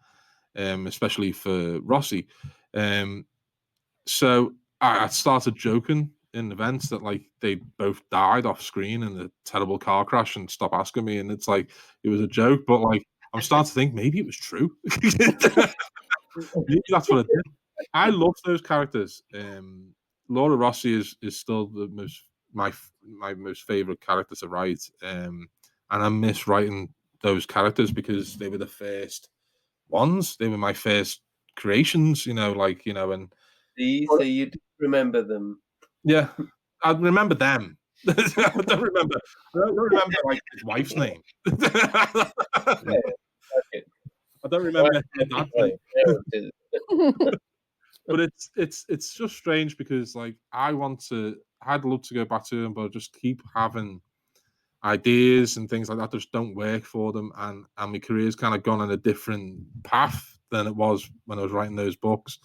especially for Rossi. So I started joking in events that like they both died off screen in a terrible car crash and stop asking me. And it's like, it was a joke, but like, I'm starting to think maybe it was true. Maybe that's what it did. I love those characters. Laura Rossi is still my most favorite character to write, and I miss writing those characters because they were the first ones. They were my first creations, and so you do remember them? Yeah, I remember them. I don't remember like his wife's name. I don't remember that name. But it's just strange because like I'd love to go back to them, but I just keep having ideas and things like that just don't work for them, and my career's kind of gone on a different path than it was when I was writing those books.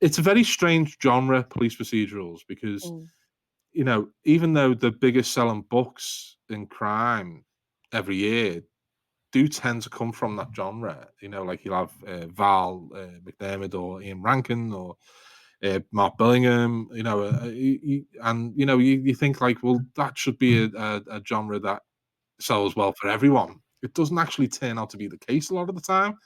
It's a very strange genre, police procedurals, because even though the biggest selling books in crime every year do tend to come from that genre, like you'll have Val McDermott or Ian Rankin or Mark Billingham, you think like, well, that should be a genre that sells well for everyone. It doesn't actually turn out to be the case a lot of the time.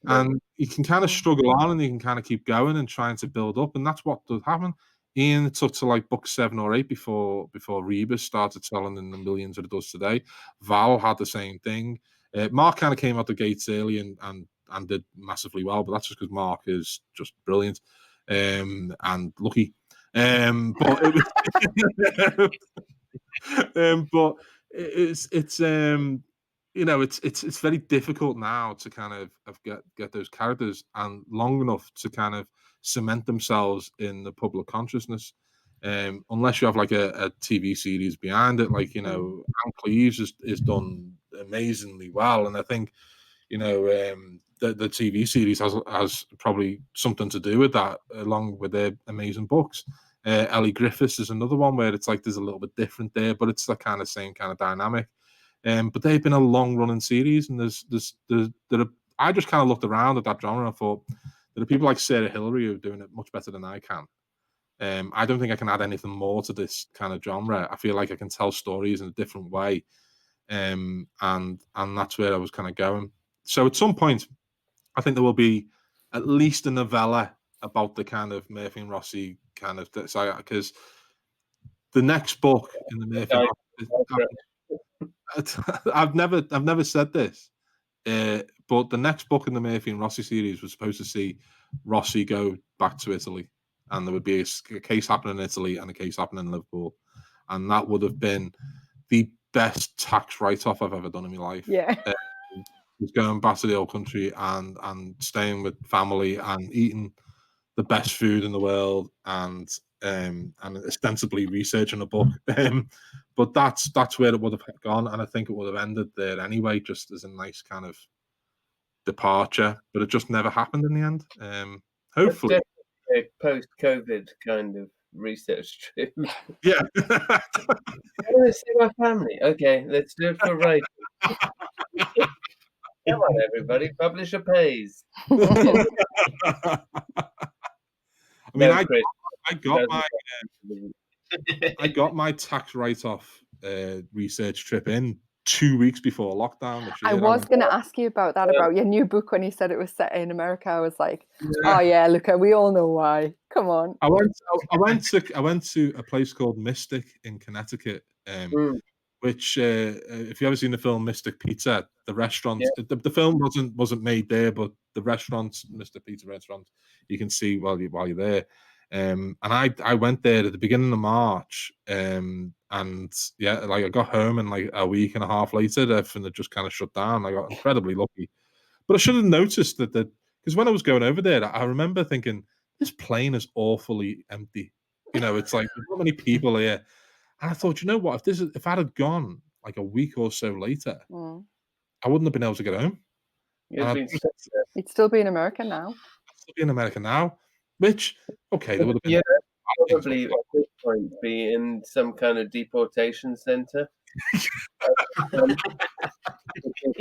And you can kind of struggle on and you can kind of keep going and trying to build up. And that's what does happen. Ian, it took to like book 7 or 8 before Rebus started selling in the millions that it does today. Val had the same thing. Mark kind of came out the gates early and did massively well, but that's just because Mark is just brilliant and lucky. But it was, but it's you know, it's very difficult now to kind of get those characters and long enough to kind of cement themselves in the public consciousness. Unless you have like a TV series behind it, like, you know, Anne Cleves is done amazingly well, and I think, you know, the TV series has probably something to do with that, along with their amazing books. Ellie Griffiths is another one where it's like there's a little bit different there, but it's the kind of same kind of dynamic. But they've been a long running series, and I just kind of looked around at that genre and thought there are people like Sarah Hillary who are doing it much better than I can. I don't think I can add anything more to this kind of genre. I feel like I can tell stories in a different way, and that's where I was kind of going. So at some point, I think there will be at least a novella about the kind of Murphy and Rossi kind of, because the next book in the Murphy and Rossi, I've never said this, but the next book in the Murphy and Rossi series was supposed to see Rossi go back to Italy, and there would be a case happening in Italy and a case happening in Liverpool, and that would have been the best tax write-off I've ever done in my life. Yeah. Was going back to the old country and staying with family and eating the best food in the world and ostensibly researching a book. But that's where it would have gone, and I think it would have ended there anyway, just as a nice kind of departure. But it just never happened in the end. Hopefully, a post-COVID kind of research trip. Yeah. I want to see my family. Okay, let's do it for writing. Come on, everybody, publisher pays. I mean, No, I Chris, got my tax write-off research trip in 2 weeks before lockdown this year. I was going to ask you about that, about your new book when you said it was set in America. I was like, oh yeah, Luca, we all know why. Come on. I went to a place called Mystic in Connecticut, which if you ever seen the film Mystic Pizza, the restaurant, the film wasn't made there, but the restaurant, Mystic Pizza restaurant, you can see while you're there. And I went there at the beginning of March, and yeah, like I got home and like a week and a half later, everything had just kind of shut down. I got incredibly lucky, but I should have noticed that because when I was going over there, I remember thinking this plane is awfully empty. You know, it's like there's not many people here, and I thought, you know what, if I'd have gone like a week or so later, I wouldn't have been able to get home. You'd still be in America now. I'd still be in America now. Which, okay, there would have been. Yeah, probably at this point be in some kind of deportation center. You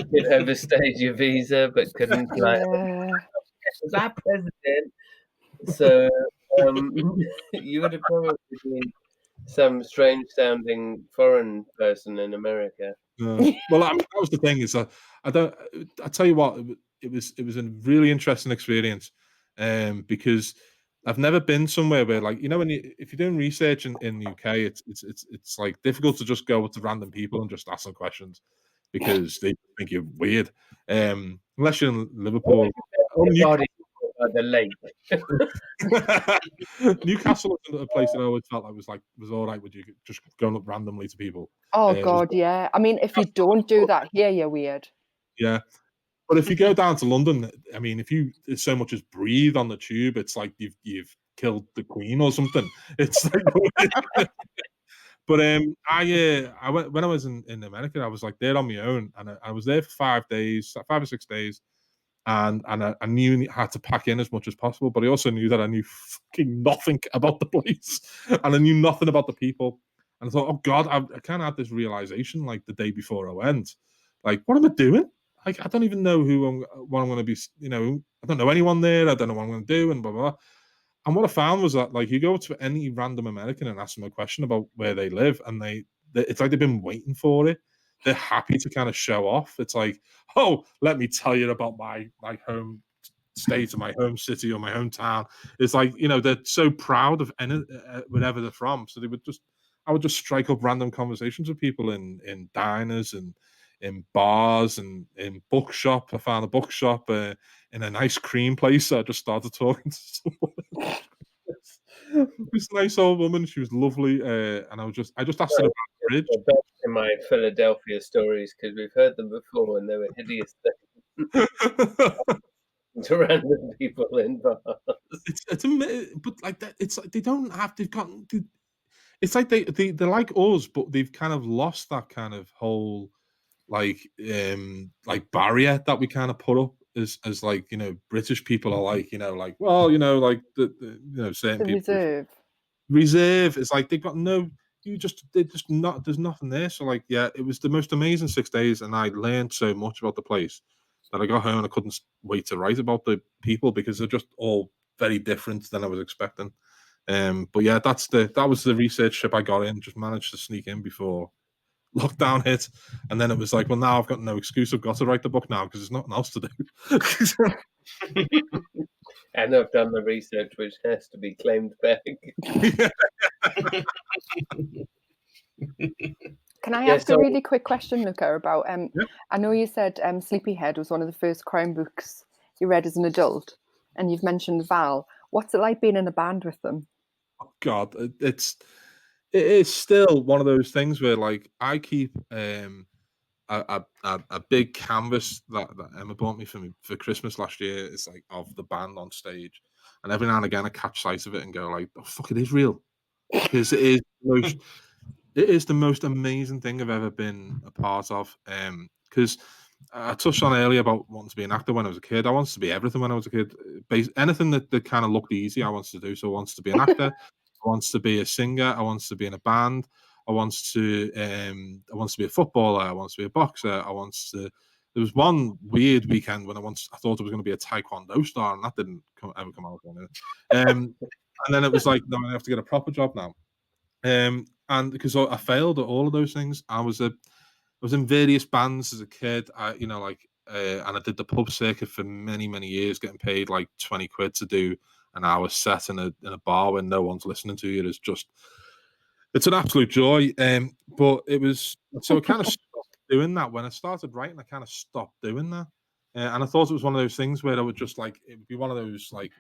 could overstayed your visa, but couldn't fly. That president. So you would have probably been some strange-sounding foreign person in America. Well, that was the thing. Is I tell you what, it was a really interesting experience. Because I've never been somewhere where, like, you know, if you're doing research in the UK, it's like difficult to just go up to random people and just ask them questions because they think you're weird. Unless you're in Liverpool, the lake. Newcastle was a place that I always felt like was all right with you just going up randomly to people. Oh God, yeah. I mean, if you don't do that here, you're weird. Yeah. But if you go down to London, I mean, if you so much as breathe on the tube, it's like you've killed the Queen or something. It's like, but I went when I was in America. I was like there on my own, and I was there for 5 or 6 days, and I knew I had to pack in as much as possible. But I also knew that I knew fucking nothing about the place, and I knew nothing about the people. And I thought, oh God, I kind of had this realization like the day before I went, like, what am I doing? Like, I don't even know what I'm going to be, you know, I don't know anyone there. I don't know what I'm going to do, and blah, blah, blah. And what I found was that, like, you go to any random American and ask them a question about where they live, and it's like they've been waiting for it. They're happy to kind of show off. It's like, oh, let me tell you about my home state or my home city or my hometown. It's like, you know, they're so proud of wherever they're from. So I would just strike up random conversations with people in diners and in bars and in bookshop. I found a bookshop in an ice cream place. So I just started talking to someone. This nice old woman. She was lovely, and I just asked her about the bridge. The best in my Philadelphia stories, because we've heard them before and they were hideous to random people in bars. But like that, it's like they don't have. They've got. It's like they're like us, but they've kind of lost that kind of whole like barrier that we kind of put up as like, you know, British people are like, you know, like, well, you know, like the you know, certain The people reserve. It's like they've got no. They're just not. There's nothing there. So like, yeah, it was the most amazing 6 days, and I learned so much about the place that I got home and I couldn't wait to write about the people because they're just all very different than I was expecting. But yeah, that was the research trip I got in. Just managed to sneak in before lockdown hit, and then it was like, well, now I've got no excuse. I've got to write the book now because there's nothing else to do. And I've done the research, which has to be claimed back. Can I ask a really quick question, Luca, about I know you said Sleepyhead was one of the first crime books you read as an adult, and you've mentioned Val. What's it like being in a band with them? Oh God, it is still one of those things where like I keep a big canvas that Emma bought me for Christmas last year. It's like of the band on stage, and every now and again I catch sight of it and go like, "Oh fuck, it is real," because it is the most amazing thing I've ever been a part of. Because I touched on earlier about wanting to be an actor when I was a kid. I wanted to be everything when I was a kid. Anything that kind of looked easy, I wanted to do. So I wanted to be an actor. I wanted to be a singer. I wanted to be in a band. I wanted to be a footballer. I wanted to be a boxer. There was one weird weekend when I thought I was going to be a taekwondo star, and that didn't ever come out. And then it was like, no, I have to get a proper job now. And because I failed at all of those things, I was in various bands as a kid. And I did the pub circuit for many, many years, getting paid like 20 quid to do an hour set in a bar when no one's listening to you. It's an absolute joy. But it was, so I kind of stopped doing that. When I started writing, I kind of stopped doing that. And I thought it was one of those things where I would just like, it would be one of those like,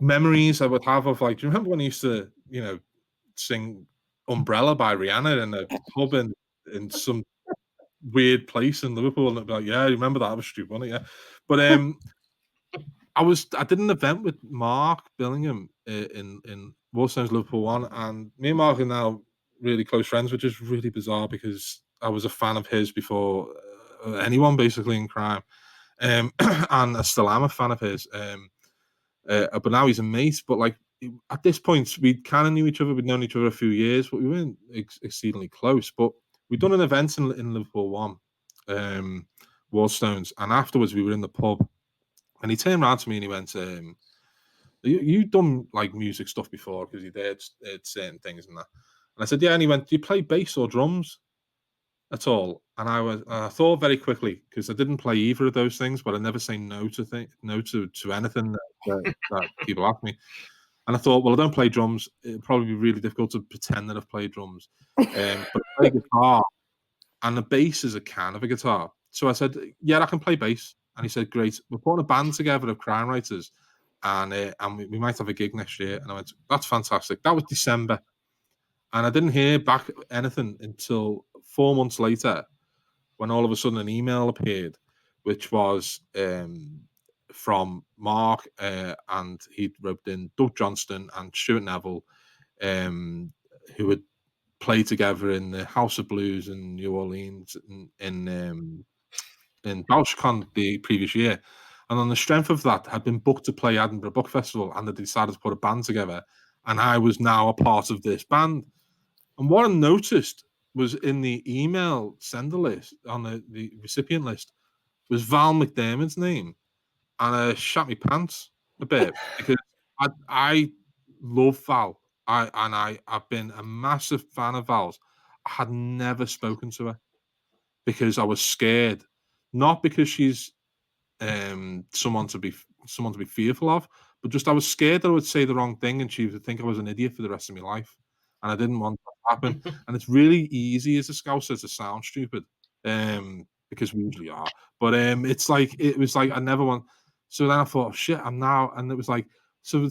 memories I would have of like, do you remember when I used to, you know, sing Umbrella by Rihanna in a pub in some weird place in Liverpool, and it'd be like, yeah, you remember that? Was stupid, wasn't it? Yeah. But I did an event with Mark Billingham in Waterstones Liverpool 1, and me and Mark are now really close friends, which is really bizarre because I was a fan of his before anyone basically in crime, and I still am a fan of his. But now he's a mate. But like at this point, we kind of knew each other. We'd known each other a few years, but we weren't exceedingly close. But we'd done an event in Liverpool 1, Waterstones, and afterwards we were in the pub, and he turned around to me and he went, "You've done like music stuff before because you did certain things and that." And I said, "Yeah." And he went, "Do you play bass or drums at all?" And I thought very quickly, because I didn't play either of those things, but I never say no to anything that people ask me. And I thought, well, I don't play drums. It'd probably be really difficult to pretend that I've played drums. But I play guitar, and the bass is a can of a guitar. So I said, yeah, I can play bass. And he said, great. We're putting a band together of crime writers, and we might have a gig next year. And I went, that's fantastic. That was December. And I didn't hear back anything until 4 months later, when all of a sudden an email appeared, which was from Mark, and he'd roped in Doug Johnston and Stuart Neville, who had played together in the House of Blues in New Orleans in BelchCon the previous year. And on the strength of that, had been booked to play Edinburgh Book Festival, and they decided to put a band together. And I was now a part of this band. And what I noticed was in the email sender list, on the recipient list, was Val McDermott's name. And I shat my pants a bit because I love Val. I've been a massive fan of Val's. I had never spoken to her because I was scared. Not because she's someone to be fearful of, but just I was scared that I would say the wrong thing and she would think I was an idiot for the rest of my life, and I didn't want that to happen. And it's really easy as a Scouser to sound stupid, because we usually are. But it was like I never want. So then I thought, oh, shit, I'm now, and it was like, so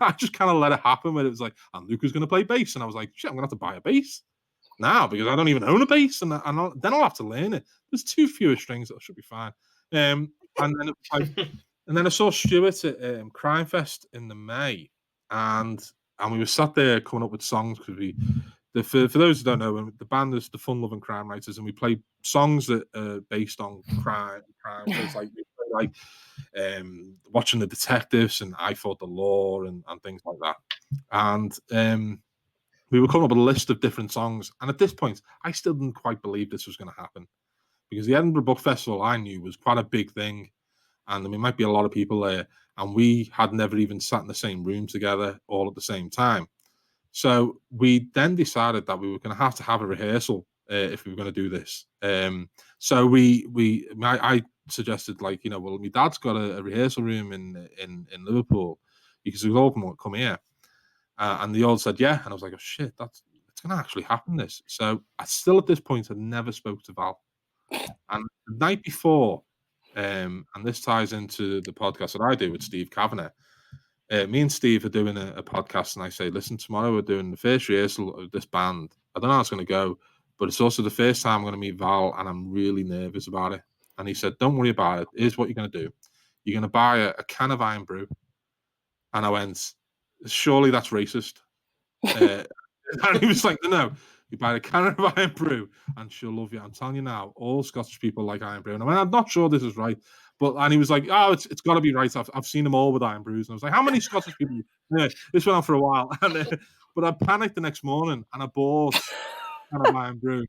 I just kind of let it happen. When it was like, and Luca's going to play bass, and I was like, shit, I'm going to have to buy a bass now because I don't even own a bass, and then I'll have to learn it. There's too fewer strings, that should be fine. And then and then I saw Stuart at Crime Fest in the May, and we were sat there coming up with songs because for those who don't know, the band is the Fun Loving Crime Writers, and we play songs that are based on crime. So it's like we play Watching the Detectives and I Fought the Law and things like that. And we were coming up with a list of different songs, and at this point, I still didn't quite believe this was going to happen because the Edinburgh Book Festival I knew was quite a big thing, and there might be a lot of people there, and we had never even sat in the same room together all at the same time. So we then decided that we were going to have a rehearsal if we were going to do this. So I suggested, like, well, my dad's got a rehearsal room in Liverpool, because we all come here. And they all said yeah, and I was like, oh shit, it's going to actually happen, this. So I still at this point had never spoke to Val, and the night before, and this ties into the podcast that I do with Steve Kavanagh. Me and Steve are doing a podcast, and I say, listen, tomorrow we're doing the first rehearsal of this band. I don't know how it's going to go, but it's also the first time I'm going to meet Val, and I'm really nervous about it. And he said, don't worry about it. Here's what you're going to do. You're going to buy a can of Iron Brew. And I went, surely that's racist. And he was like, no, you buy a can of Iron Brew and she'll love you. I'm telling you now, all Scottish people like Iron Brew. And I went, I'm not sure this is right. And he was like, oh, it's got to be right. I've seen them all with Iron Brews. And I was like, how many Scottish people? Yeah, this went on for a while. But I panicked the next morning and I bought a can of Iron Brew.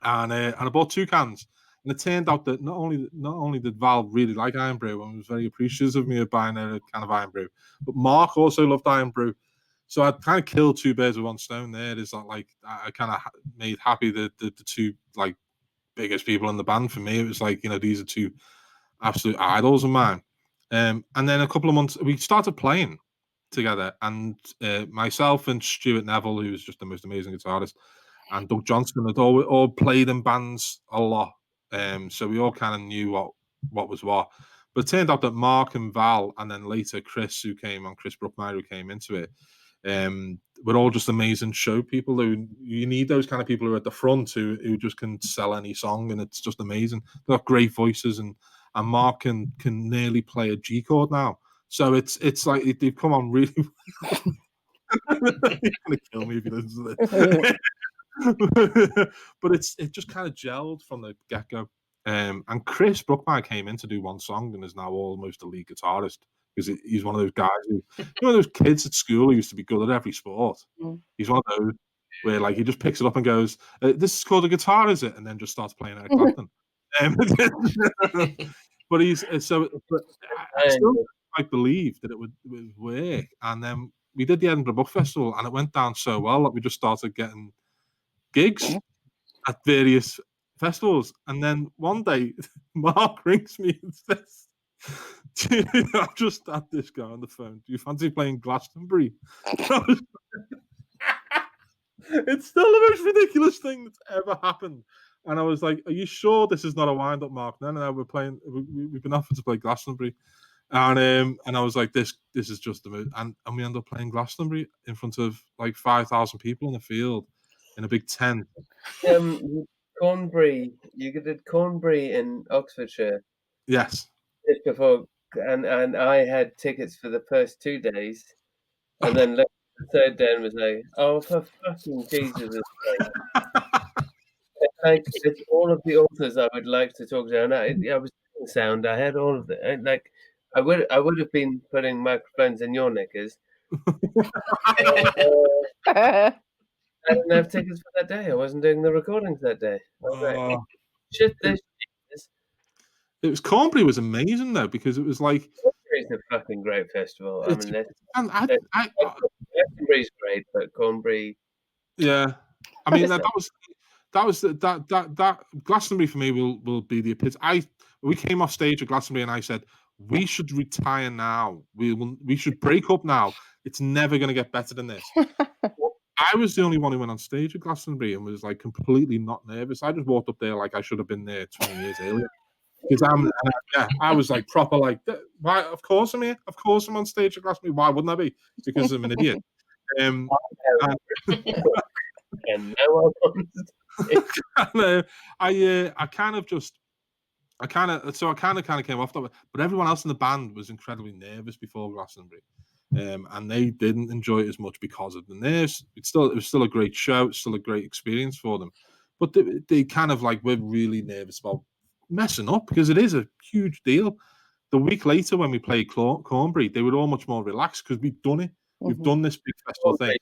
And I bought 2 cans. And it turned out that not only did Val really like Iron Brew and was very appreciative of me of buying a can of Iron Brew, but Mark also loved Iron Brew. So I kind of killed 2 birds with 1 stone there. Is that, like, I kind of made happy the 2, like, biggest people in the band for me. It was like, these are 2 absolute idols of mine. And then a couple of months, we started playing together, and myself and Stuart Neville, who's just the most amazing guitarist, and Doug Johnston had all played in bands a lot. So we all kind of knew what was what. But it turned out that Mark and Val, and then later Chris Brookmeyer, who came into it, we're all just amazing show people. You need those kind of people who are at the front who just can sell any song, and it's just amazing. They've got great voices, and Mark can nearly play a G chord now. So it's like they've come on really. You're gonna kill me if you listen to this. But it just kind of gelled from the get-go. And Chris Brookmeyer came in to do 1 song and is now almost a lead guitarist, because he's one of those guys who, those kids at school who used to be good at every sport. He's one of those where, like, he just picks it up and goes, this is called a guitar, is it? And then just starts playing Eric Clapton. But I still believed that it would work. And then we did the Edinburgh Book Festival, and it went down so well that we just started getting gigs at various festivals. And then one day, Mark rings me and says, I've just had this guy on the phone. Do you fancy playing Glastonbury? It's still the most ridiculous thing that's ever happened. And I was like, are you sure this is not a wind-up, Mark? No, we're playing. We've been offered to play Glastonbury. And I was like, this is just the mood. And we ended up playing Glastonbury in front of like 5,000 people in the field in a big tent. Cornbury, you did Cornbury in Oxfordshire. Yes. Just before, and I had tickets for the first 2 days, and then the 3rd day and was like, oh, for fucking Jesus' sake. Like, it's all of the authors I would like to talk to, and I was doing sound. I had all of it. Like, I would have been putting microphones in your knickers. I didn't have tickets for that day. I wasn't doing the recordings that day. Shit, Cornbury was amazing though, because it was like, Cornbury's a fucking great festival. Glastonbury's great, but Cornbury. Yeah, I mean that Glastonbury for me will be the epitome. We came off stage at Glastonbury, and I said, "We should retire now. We should break up now. It's never going to get better than this." I was the only one who went on stage at Glastonbury and was like completely not nervous. I just walked up there like I should have been there 20 years earlier. Because I was like proper like, why? Of course I'm here. Of course I'm on stage at Glastonbury. Why wouldn't I be? Because I'm an idiot. And no one. I kind of came off that, but everyone else in the band was incredibly nervous before Glastonbury, and they didn't enjoy it as much because of the nerves. It was still a great show. It's still a great experience for them, but they kind of like were really nervous about messing up because it is a huge deal. The week later, when we played Cornbury, they were all much more relaxed because we've done it. We've done this big festival thing.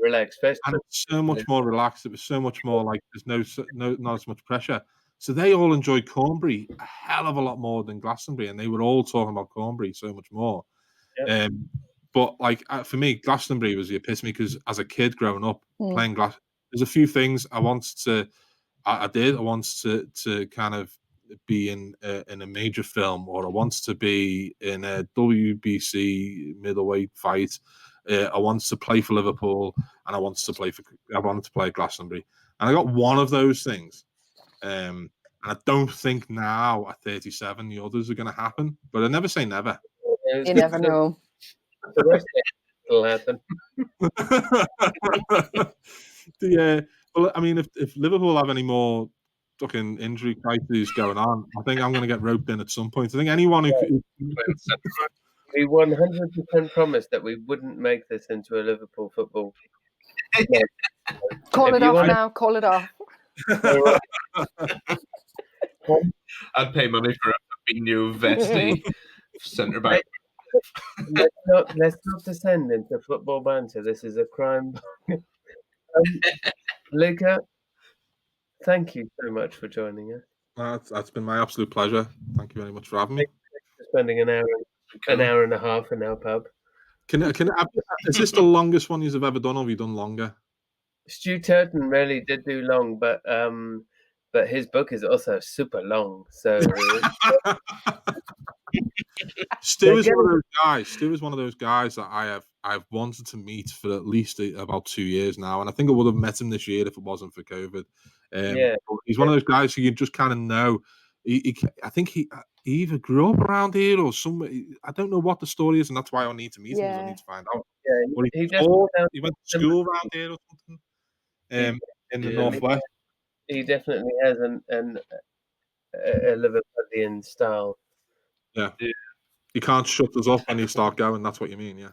Relaxed festival. And it's so much more relaxed. It was so much more like there's not as much pressure. So they all enjoyed Cornbury a hell of a lot more than Glastonbury, and they were all talking about Cornbury so much more. Yep. But like for me, Glastonbury was the epitome because as a kid growing up playing Glastonbury, there's a few things I wanted to. I wanted to kind of be in a major film, or I wanted to be in a WBC middleweight fight. I wanted to play for Liverpool, and I wanted to play Glastonbury, and I got one of those things. And I don't think now at 37 the others are going to happen, but I never say never. You never know. The rest will happen. Well, I mean, if Liverpool have any more fucking injury crises going on, I think I'm going to get roped in at some point. I think anyone who we 100% promised that we wouldn't make this into a Liverpool football. Call it off now. Call it off. I'd pay money for a Fabinho Veste centre back. Let's not descend into football banter. This is a crime. Luca, thank you so much for joining us. That's been my absolute pleasure. Thank you very much for having me. Thanks for spending an hour and a half in our pub. Is this the longest one you've ever done, or have you done longer? Stu Turton really did do long, but his book is also super long. So Stu is one of those guys. Stu is one of those guys that I've wanted to meet for at least about 2 years now, and I think I would have met him this year if it wasn't for COVID. He's one of those guys who you just kind of know. I think he either grew up around here or somewhere. I don't know what the story is, and that's why I need to meet him. I need to find out. Yeah, he went to school around here or something. In the northwest. He definitely has a Liverpudlian style. Yeah. You can't shut us up when you start going. That's what you mean, yeah.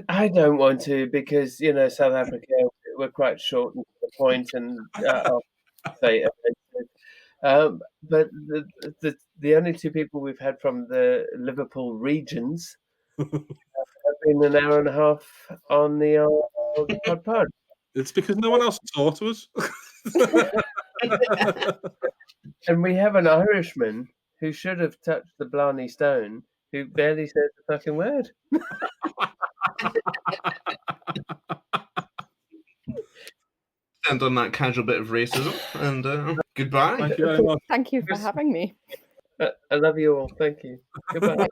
I don't want to because South Africa we're quite short and to the point, and I'll say offensive. But the only two people we've had from the Liverpool regions have been an hour and a half on the old pod. It's because no one else talked to us. And we have an Irishman who should have touched the Blarney Stone, who barely says the fucking word. And on that casual bit of racism, and goodbye. Thank you very much. Thank you for having me. I love you all. Thank you. Goodbye.